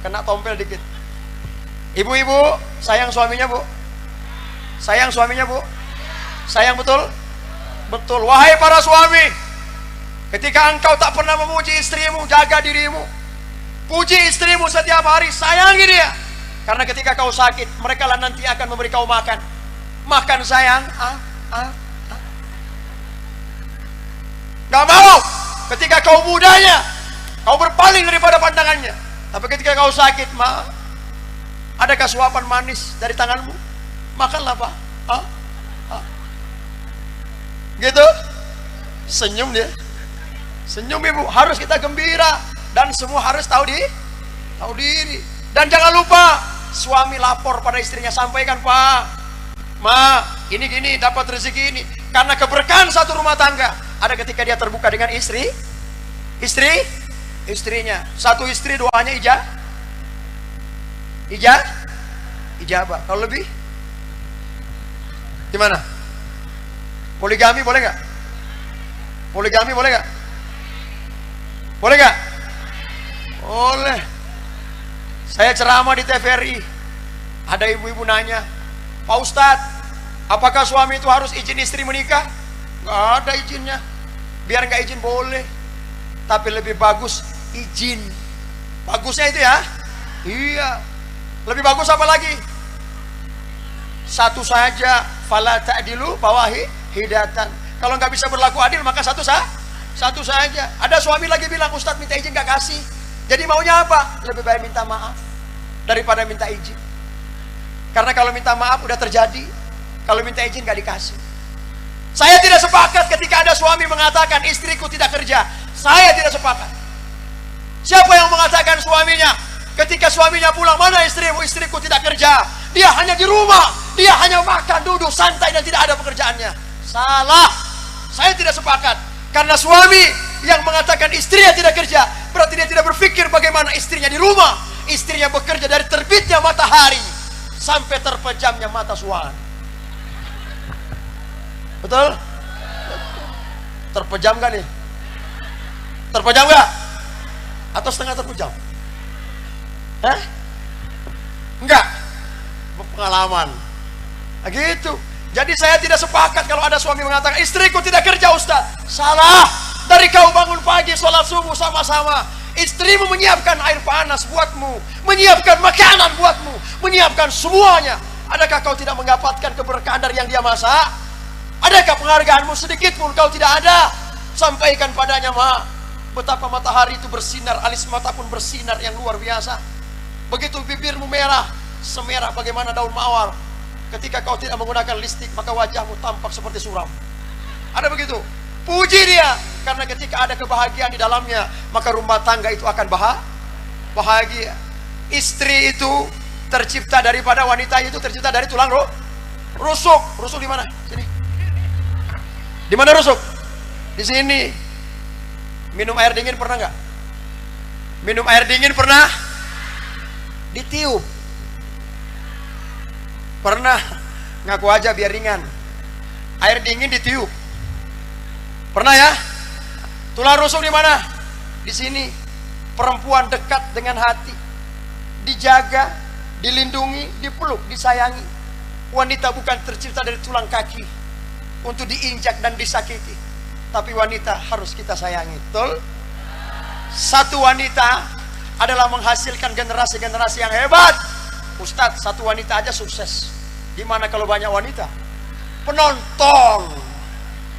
Kena tompel dikit. Ibu-ibu sayang suaminya, Bu? Sayang suaminya, Bu? Sayang betul? Betul. Wahai para suami, ketika engkau tak pernah memuji istrimu, jaga dirimu. Puji istrimu setiap hari, sayangi dia. Karena ketika kau sakit, mereka lah nanti akan memberi kau makan. Makan sayang. Gak mau. Ketika kau mudanya, kau berpaling daripada pandangannya. Tapi ketika kau sakit, adakah suapan manis dari tanganmu? Makanlah, Pak. Gitu. Senyum dia. Senyum ibu. Harus kita gembira. Dan semua harus tahu diri. Dan jangan lupa, suami lapor pada istrinya, sampaikan, Pak, Ma, ini gini, dapat rezeki ini. Karena keberkahan satu rumah tangga ada ketika dia terbuka dengan istrinya. Satu istri doanya ijabah. Kalau lebih gimana? Poligami boleh nggak? Poligami boleh nggak? Boleh nggak? Boleh. Saya ceramah di TVRI, ada ibu-ibu nanya, Pak Ustadz, apakah suami itu harus izin istri menikah? Nggak ada izinnya. Biar nggak izin boleh, tapi lebih bagus izin. Bagusnya itu ya? Iya. Lebih bagus apa lagi? Satu saja, fala ta'dilu bawahi hidatan. Kalau nggak bisa berlaku adil, maka satu saja. Ada suami lagi bilang, Ustadz minta izin nggak kasih. Jadi maunya apa? Lebih baik minta maaf daripada minta izin. Karena kalau minta maaf udah terjadi, kalau minta izin gak dikasih. Saya tidak sepakat ketika ada suami mengatakan istriku tidak kerja. Saya tidak sepakat. Siapa yang mengatakan suaminya ketika suaminya pulang, mana istrimu? Istriku tidak kerja. Dia hanya di rumah, dia hanya makan, duduk, santai dan tidak ada pekerjaannya. Salah. Saya tidak sepakat. Karena suami yang mengatakan istrinya tidak kerja, berarti dia tidak berpikir bagaimana istrinya di rumah. Istrinya bekerja dari terbitnya matahari sampai terpejamnya mata suami. Betul? Terpejam gak nih? Terpejam gak? Atau setengah terpejam? Enggak. Pengalaman. Nah, gitu. Jadi saya tidak sepakat kalau ada suami mengatakan istriku tidak kerja, Ustaz. Salah. Dari kau bangun pagi sholat subuh sama-sama, istrimu menyiapkan air panas buatmu, menyiapkan makanan buatmu, menyiapkan semuanya. Adakah kau tidak mendapatkan keberkahan dari yang dia masak? Adakah penghargaanmu sedikit pun kau tidak ada? Sampaikan padanya, Ma, betapa matahari itu bersinar, alis mata pun bersinar yang luar biasa. Begitu bibirmu merah, semerah bagaimana daun mawar. Ketika kau tidak menggunakan listrik, maka wajahmu tampak seperti suram. Ada begitu. Puji dia, karena ketika ada kebahagiaan di dalamnya, maka rumah tangga itu akan bahagia. Istri itu tercipta daripada wanita itu tercipta dari tulang rusuk. Rusuk di mana? Sini. Di mana rusuk? Di sini. Minum air dingin pernah nggak? Minum air dingin pernah? Ditiup. Pernah? Ngaku aja biar ringan. Air dingin ditiup. Pernah ya? Tulang rusuk di mana? Di sini. Perempuan dekat dengan hati, dijaga, dilindungi, dipeluk, disayangi. Wanita bukan tercipta dari tulang kaki untuk diinjak dan disakiti, tapi wanita harus kita sayangi. Betul? Satu wanita adalah menghasilkan generasi-generasi yang hebat. Ustadz, satu wanita aja sukses. Gimana kalau banyak wanita?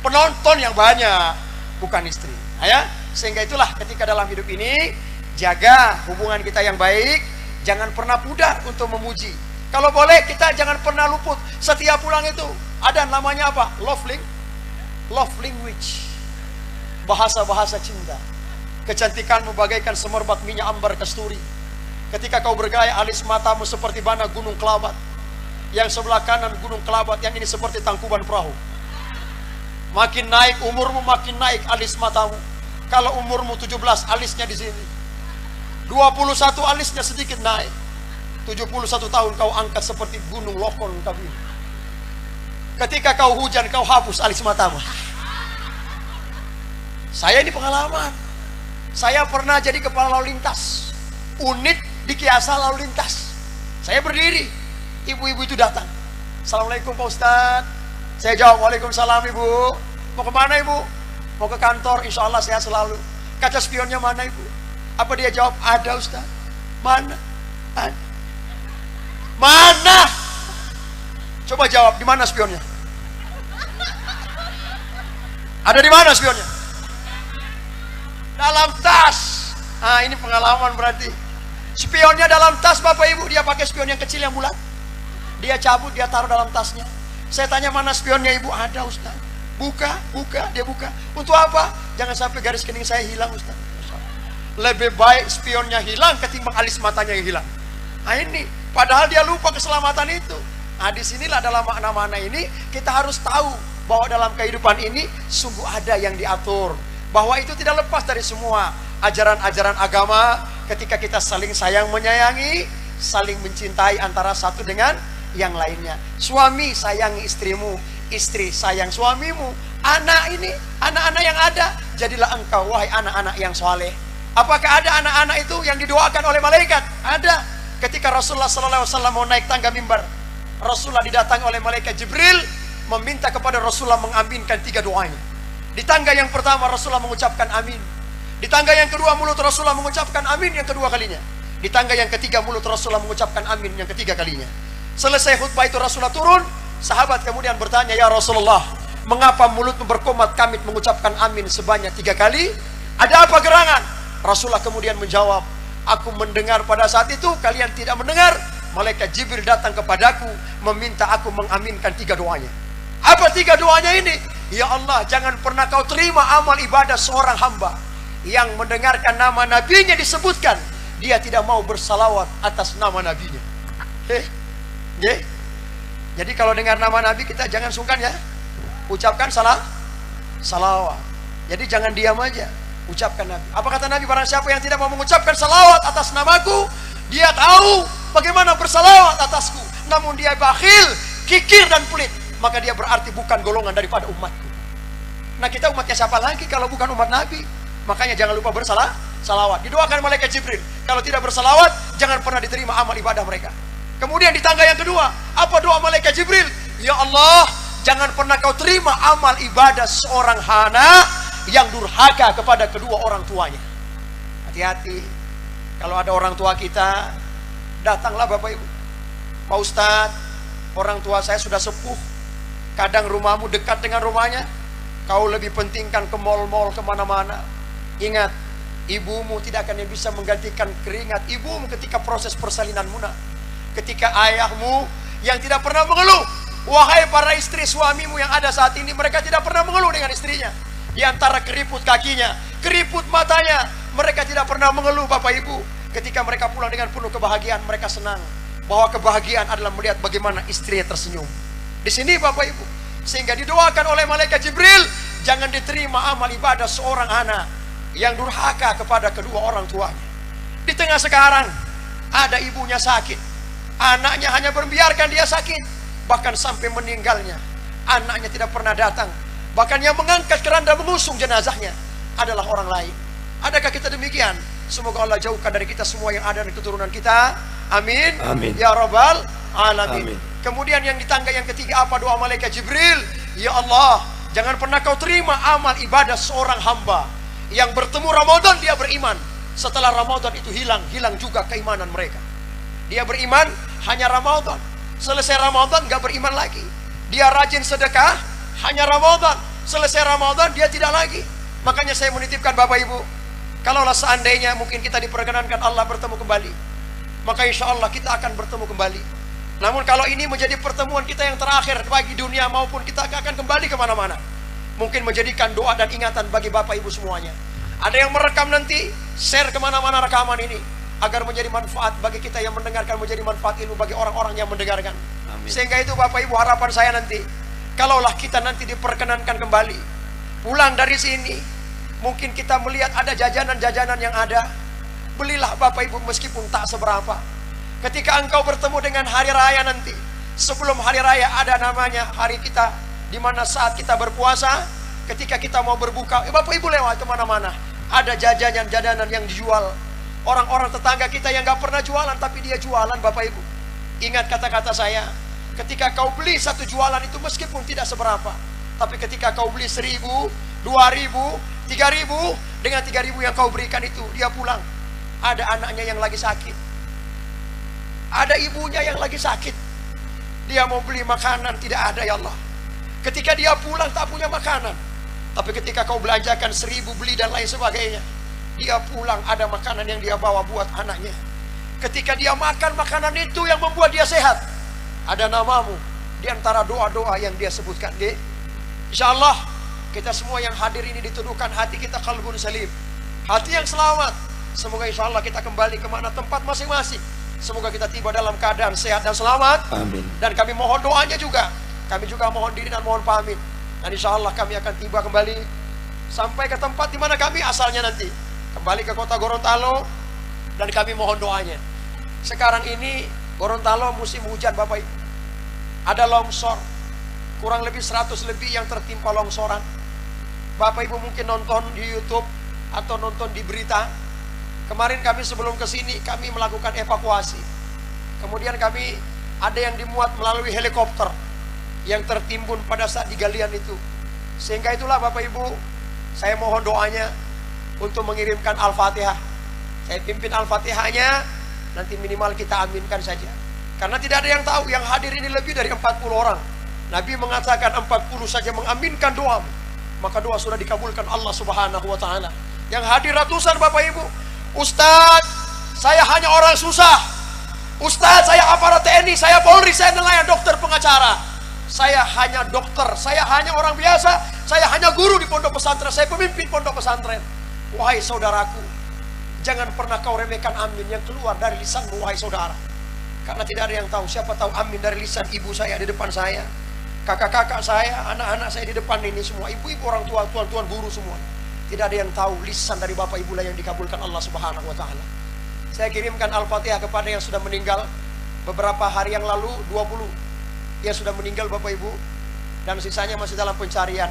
Penonton yang banyak, bukan istri. Ya, sehingga itulah ketika dalam hidup ini, jaga hubungan kita yang baik. Jangan pernah pudar untuk memuji. Kalau boleh kita jangan pernah luput. Setiap pulang itu ada namanya apa? Love language. Bahasa-bahasa cinta. Kecantikanmu bagaikan semerbak minyak ambar kasturi. Ketika kau bergaya, alis matamu seperti bana gunung Kelabat. Yang sebelah kanan gunung Kelabat, yang ini seperti Tangkuban Perahu. Makin naik umurmu, makin naik alis matamu. Kalau umurmu 17, alisnya di sini. 21 alisnya sedikit naik. 71 tahun kau angkat seperti gunung Lokon kami. Ketika kau hujan, kau hapus alis matamu. Saya ini pengalaman. Saya pernah jadi kepala lalu lintas unit di Kiasa lalu lintas. Saya berdiri, ibu-ibu itu datang. Assalamualaikum Pak Ustadz. Saya jawab, waalaikumsalam ibu. Mau kemana ibu? Mau ke kantor, insya Allah saya selalu. Kaca spionnya mana ibu? Apa dia jawab? Ada Ustadz. Mana? Ada. Mana? Coba jawab, di mana spionnya? Ada di mana spionnya? Dalam tas. Nah, ini pengalaman berarti. Spionnya dalam tas Bapak Ibu. Dia pakai spion yang kecil yang bulat. Dia cabut, dia taruh dalam tasnya. Saya tanya, mana spionnya ibu? Ada Ustaz. Buka, dia buka. Untuk apa? Jangan sampai garis kening saya hilang Ustaz. Lebih baik spionnya hilang ketimbang alis matanya yang hilang. Nah ini, padahal dia lupa keselamatan itu. Nah disinilah dalam makna-makna ini kita harus tahu bahwa dalam kehidupan ini sungguh ada yang diatur. Bahwa itu tidak lepas dari semua ajaran-ajaran agama. Ketika kita saling sayang menyayangi, saling mencintai antara satu dengan yang lainnya. Suami sayangi istrimu, istri sayang suamimu. Anak ini, anak-anak yang ada, jadilah engkau wahai anak-anak yang soleh. Apakah ada anak-anak itu yang didoakan oleh malaikat? Ada. Ketika Rasulullah SAW mau naik tangga mimbar, Rasulullah didatangi oleh malaikat Jibril, meminta kepada Rasulullah mengaminkan 3 doanya. Di tangga yang pertama Rasulullah mengucapkan amin. Di tangga yang kedua mulut Rasulullah mengucapkan amin yang kedua kalinya. Di tangga yang ketiga mulut Rasulullah mengucapkan amin yang ketiga kalinya. Selesai khutbah itu Rasulullah turun. Sahabat kemudian bertanya, ya Rasulullah, mengapa mulutmu berkomat kamit mengucapkan amin sebanyak 3 kali? Ada apa gerangan? Rasulullah kemudian menjawab, aku mendengar pada saat itu kalian tidak mendengar. Malaikat Jibril datang kepadaku meminta aku mengaminkan 3 doanya. Apa 3 doanya ini? Ya Allah, jangan pernah kau terima amal ibadah seorang hamba yang mendengarkan nama nabinya disebutkan, dia tidak mau bersalawat atas nama nabinya. Jadi kalau dengar nama nabi kita jangan sungkan ya, ucapkan salawat. Jadi jangan diam aja, ucapkan nabi. Apa kata Nabi? Barang siapa yang tidak mau mengucapkan salawat atas namaku, dia tahu bagaimana bersalawat atasku, namun dia bakhil, kikir dan pelit, maka dia berarti bukan golongan daripada umatku. Nah kita umatnya siapa lagi kalau bukan umat Nabi? Makanya jangan lupa bersalawat. Didoakan malaikat Jibril, kalau tidak bersalawat jangan pernah diterima amal ibadah mereka. Kemudian di tangga yang kedua, apa doa malaikat Jibril? Ya Allah, jangan pernah kau terima amal ibadah seorang hana yang durhaka kepada kedua orang tuanya. Hati-hati, kalau ada orang tua kita, datanglah Bapak Ibu. Pak Ustadz, orang tua saya sudah sepuh, kadang rumahmu dekat dengan rumahnya, kau lebih pentingkan ke mal-mal kemana-mana. Ingat, ibumu tidak akan bisa menggantikan keringat ibumu ketika proses persalinan munah. Ketika ayahmu yang tidak pernah mengeluh, wahai para istri suamimu yang ada saat ini, mereka tidak pernah mengeluh dengan istrinya. Di antara keriput kakinya, keriput matanya, mereka tidak pernah mengeluh Bapak Ibu. Ketika mereka pulang dengan penuh kebahagiaan, mereka senang bahwa kebahagiaan adalah melihat bagaimana istrinya tersenyum. Di sini Bapak Ibu, sehingga didoakan oleh malaikat Jibril, jangan diterima amal ibadah seorang anak yang durhaka kepada kedua orang tuanya. Di tengah sekarang ada ibunya sakit, anaknya hanya membiarkan dia sakit, bahkan sampai meninggalnya anaknya tidak pernah datang. Bahkan yang mengangkat keranda mengusung jenazahnya, adalah orang lain. Adakah kita demikian? Semoga Allah jauhkan dari kita semua yang ada di keturunan kita. Amin. Amin. Ya Rabbal Alamin. Amin. Kemudian yang di tangga yang ketiga apa doa malaikat Jibril? Ya Allah, jangan pernah kau terima amal ibadah seorang hamba yang bertemu Ramadan dia beriman. Setelah Ramadan itu hilang juga keimanan mereka. Dia beriman hanya Ramadan. Selesai Ramadan gak beriman lagi. Dia rajin sedekah hanya Ramadan. Selesai Ramadan dia tidak lagi. Makanya saya menitipkan Bapak Ibu, kalaulah seandainya mungkin kita diperkenankan Allah bertemu kembali, maka insya Allah kita akan bertemu kembali. Namun kalau ini menjadi pertemuan kita yang terakhir bagi dunia maupun kita akan kembali kemana-mana, mungkin menjadikan doa dan ingatan bagi Bapak Ibu semuanya. Ada yang merekam nanti, share kemana-mana rekaman ini, agar menjadi manfaat bagi kita yang mendengarkan, menjadi manfaat ilmu bagi orang-orang yang mendengarkan. Amin. Sehingga itu Bapak Ibu harapan saya nanti, kalaulah kita nanti diperkenankan kembali, pulang dari sini, mungkin kita melihat ada jajanan-jajanan yang ada, belilah Bapak Ibu meskipun tak seberapa. Ketika engkau bertemu dengan hari raya nanti, sebelum hari raya ada namanya hari kita, di mana saat kita berpuasa, ketika kita mau berbuka, Bapak Ibu lewat kemana-mana, ada jajanan-jajanan yang dijual. Orang-orang tetangga kita yang gak pernah jualan, tapi dia jualan Bapak Ibu. Ingat kata-kata saya, ketika kau beli satu jualan itu meskipun tidak seberapa, tapi ketika kau beli 1.000, 2.000, 3.000, dengan 3.000 yang kau berikan itu, dia pulang, ada anaknya yang lagi sakit, ada ibunya yang lagi sakit, dia mau beli makanan, tidak ada ya Allah. Ketika dia pulang tak punya makanan, tapi ketika kau belanjakan 1.000 beli dan lain sebagainya, dia pulang ada makanan yang dia bawa buat anaknya. Ketika dia makan makanan itu yang membuat dia sehat, ada namamu di antara doa-doa yang dia sebutkan. Insya Allah kita semua yang hadir ini dituduhkan hati kita qalbun salim, hati yang selamat. Semoga insya Allah kita kembali kemana tempat masing-masing. Semoga kita tiba dalam keadaan sehat dan selamat. Amin. Dan kami mohon doanya juga. Kami juga mohon diri dan mohon pamit. Dan insya Allah kami akan tiba kembali sampai ke tempat di mana kami asalnya nanti, kembali ke kota Gorontalo. Dan kami mohon doanya. Sekarang ini Gorontalo musim hujan Bapak Ibu. Ada longsor, kurang lebih 100 lebih yang tertimpa longsoran. Bapak Ibu mungkin nonton di YouTube atau nonton di berita. Kemarin kami sebelum ke sini kami melakukan evakuasi. Kemudian kami ada yang dimuat melalui helikopter yang tertimbun pada saat digalian itu. Sehingga itulah Bapak Ibu, saya mohon doanya untuk mengirimkan Al-Fatihah. Saya pimpin Al-Fatihahnya, nanti minimal kita aminkan saja. Karena tidak ada yang tahu, yang hadir ini lebih dari 40 orang. Nabi mengatakan 40 saja mengaminkan doa, maka doa sudah dikabulkan Allah Subhanahu wa Ta'ala. Yang hadir ratusan Bapak Ibu. Ustadz, saya hanya orang susah. Ustadz, saya aparat TNI, saya Polri, saya nelayan, dokter, pengacara. Saya hanya dokter, saya hanya orang biasa, saya hanya guru di pondok pesantren, saya pemimpin pondok pesantren. Wahai saudaraku, jangan pernah kau remehkan amin yang keluar dari lisanmu, wahai saudara. Karena tidak ada yang tahu, siapa tahu amin dari lisan ibu saya di depan saya, kakak-kakak saya, anak-anak saya di depan ini semua, ibu-ibu, orang tua, tuan-tuan guru semua. Tidak ada yang tahu lisan dari Bapak Ibu lah yang dikabulkan Allah Subhanahu wa Ta'ala. Saya kirimkan Al-Fatihah kepada yang sudah meninggal beberapa hari yang lalu, 20 yang sudah meninggal Bapak Ibu, dan sisanya masih dalam pencarian.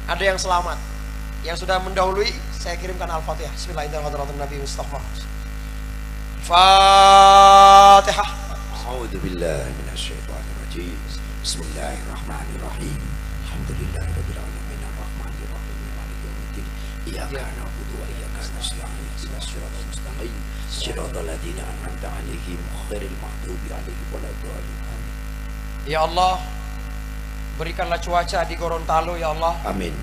Ada yang selamat. Yang sudah mendahului saya kirimkan Al-Fatihah. Bismillahirrahmanirrahim. Nabi Mustafa. Fatihah. A'udzu billahi minasyaitonir rajim. Bismillahirrahmanirrahim. Alhamdulillahirabbil alamin arrahmanir rahim maliki yaumiddin. Iyyaka na'budu wa iyyaka nasta'in. Ihdinas siratal mustaqim. Siratal ladzina an'amta 'alaihim ghairil maghdubi 'alaihim waladdallin. Ya Allah, berikanlah cuaca di Gorontalo ya Allah. Amin.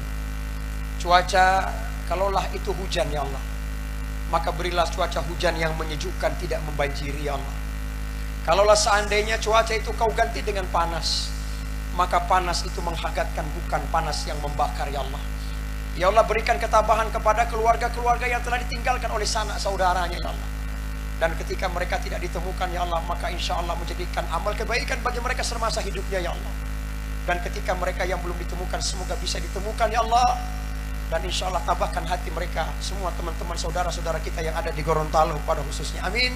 Cuaca, kalaulah itu hujan ya Allah, maka berilah cuaca hujan yang menyejukkan, tidak membanjiri ya Allah. Kalaulah seandainya cuaca itu kau ganti dengan panas, maka panas itu menghangatkan, bukan panas yang membakar ya Allah. Ya Allah, berikan ketabahan kepada keluarga-keluarga yang telah ditinggalkan oleh sanak saudaranya ya Allah. Dan ketika mereka tidak ditemukan ya Allah, maka insya Allah menjadikan amal kebaikan bagi mereka semasa hidupnya ya Allah. Dan ketika mereka yang belum ditemukan, semoga bisa ditemukan ya Allah. Dan insya Allah tabahkan hati mereka, semua teman-teman saudara-saudara kita yang ada di Gorontalo pada khususnya. Amin.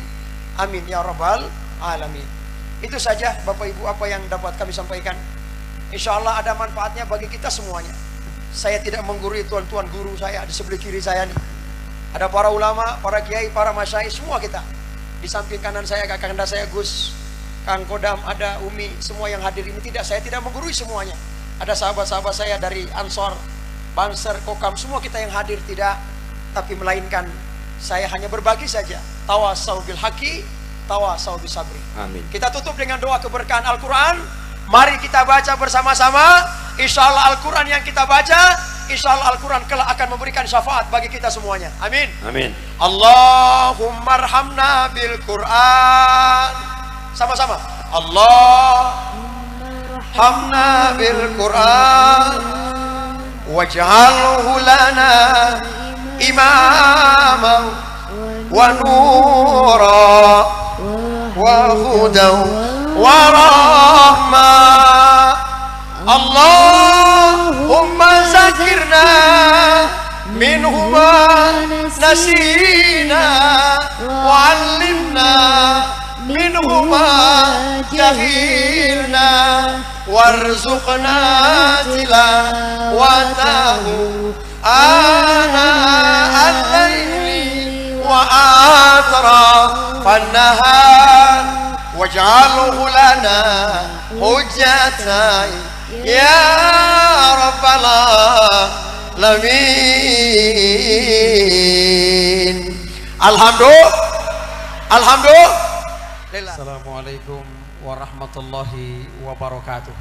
Amin ya Rabbal Alamin. Itu saja Bapak Ibu apa yang dapat kami sampaikan. Insya Allah ada manfaatnya bagi kita semuanya. Saya tidak menggurui tuan-tuan guru saya di sebelah kiri saya nih. Ada para ulama, para kiai, para masyayikh, semua kita. Di samping kanan saya kakanda saya Gus, Kang Kodam, ada Umi, semua yang hadir ini saya tidak menggurui semuanya. Ada sahabat-sahabat saya dari Ansor, Banser, Kokam, semua kita yang hadir tidak, tapi melainkan saya hanya berbagi saja. Tawasau bil haqi, tawasau bis sabri. Amin. Kita tutup dengan doa keberkahan Al-Quran. Mari kita baca bersama-sama. Insya Allah Al-Quran yang kita baca, insya Allah Al-Quran kelak akan memberikan syafaat bagi kita semuanya. Amin. Amin. Allahumma arhamna bil Quran. Sama-sama. Allahumma bil Quran waj'alhu lana imama wa nura wa hudan wa rahmah. Allahumma zakirna minhu ma nasina wa 'allimna minhu ma jahilna warzuqna tilawatahu ana al-laili wa atrafan nahar waj'alhu lana hujjatan ya rabbal alamin. Alhamdulillah. Assalamualaikum warahmatullahi wabarakatuh.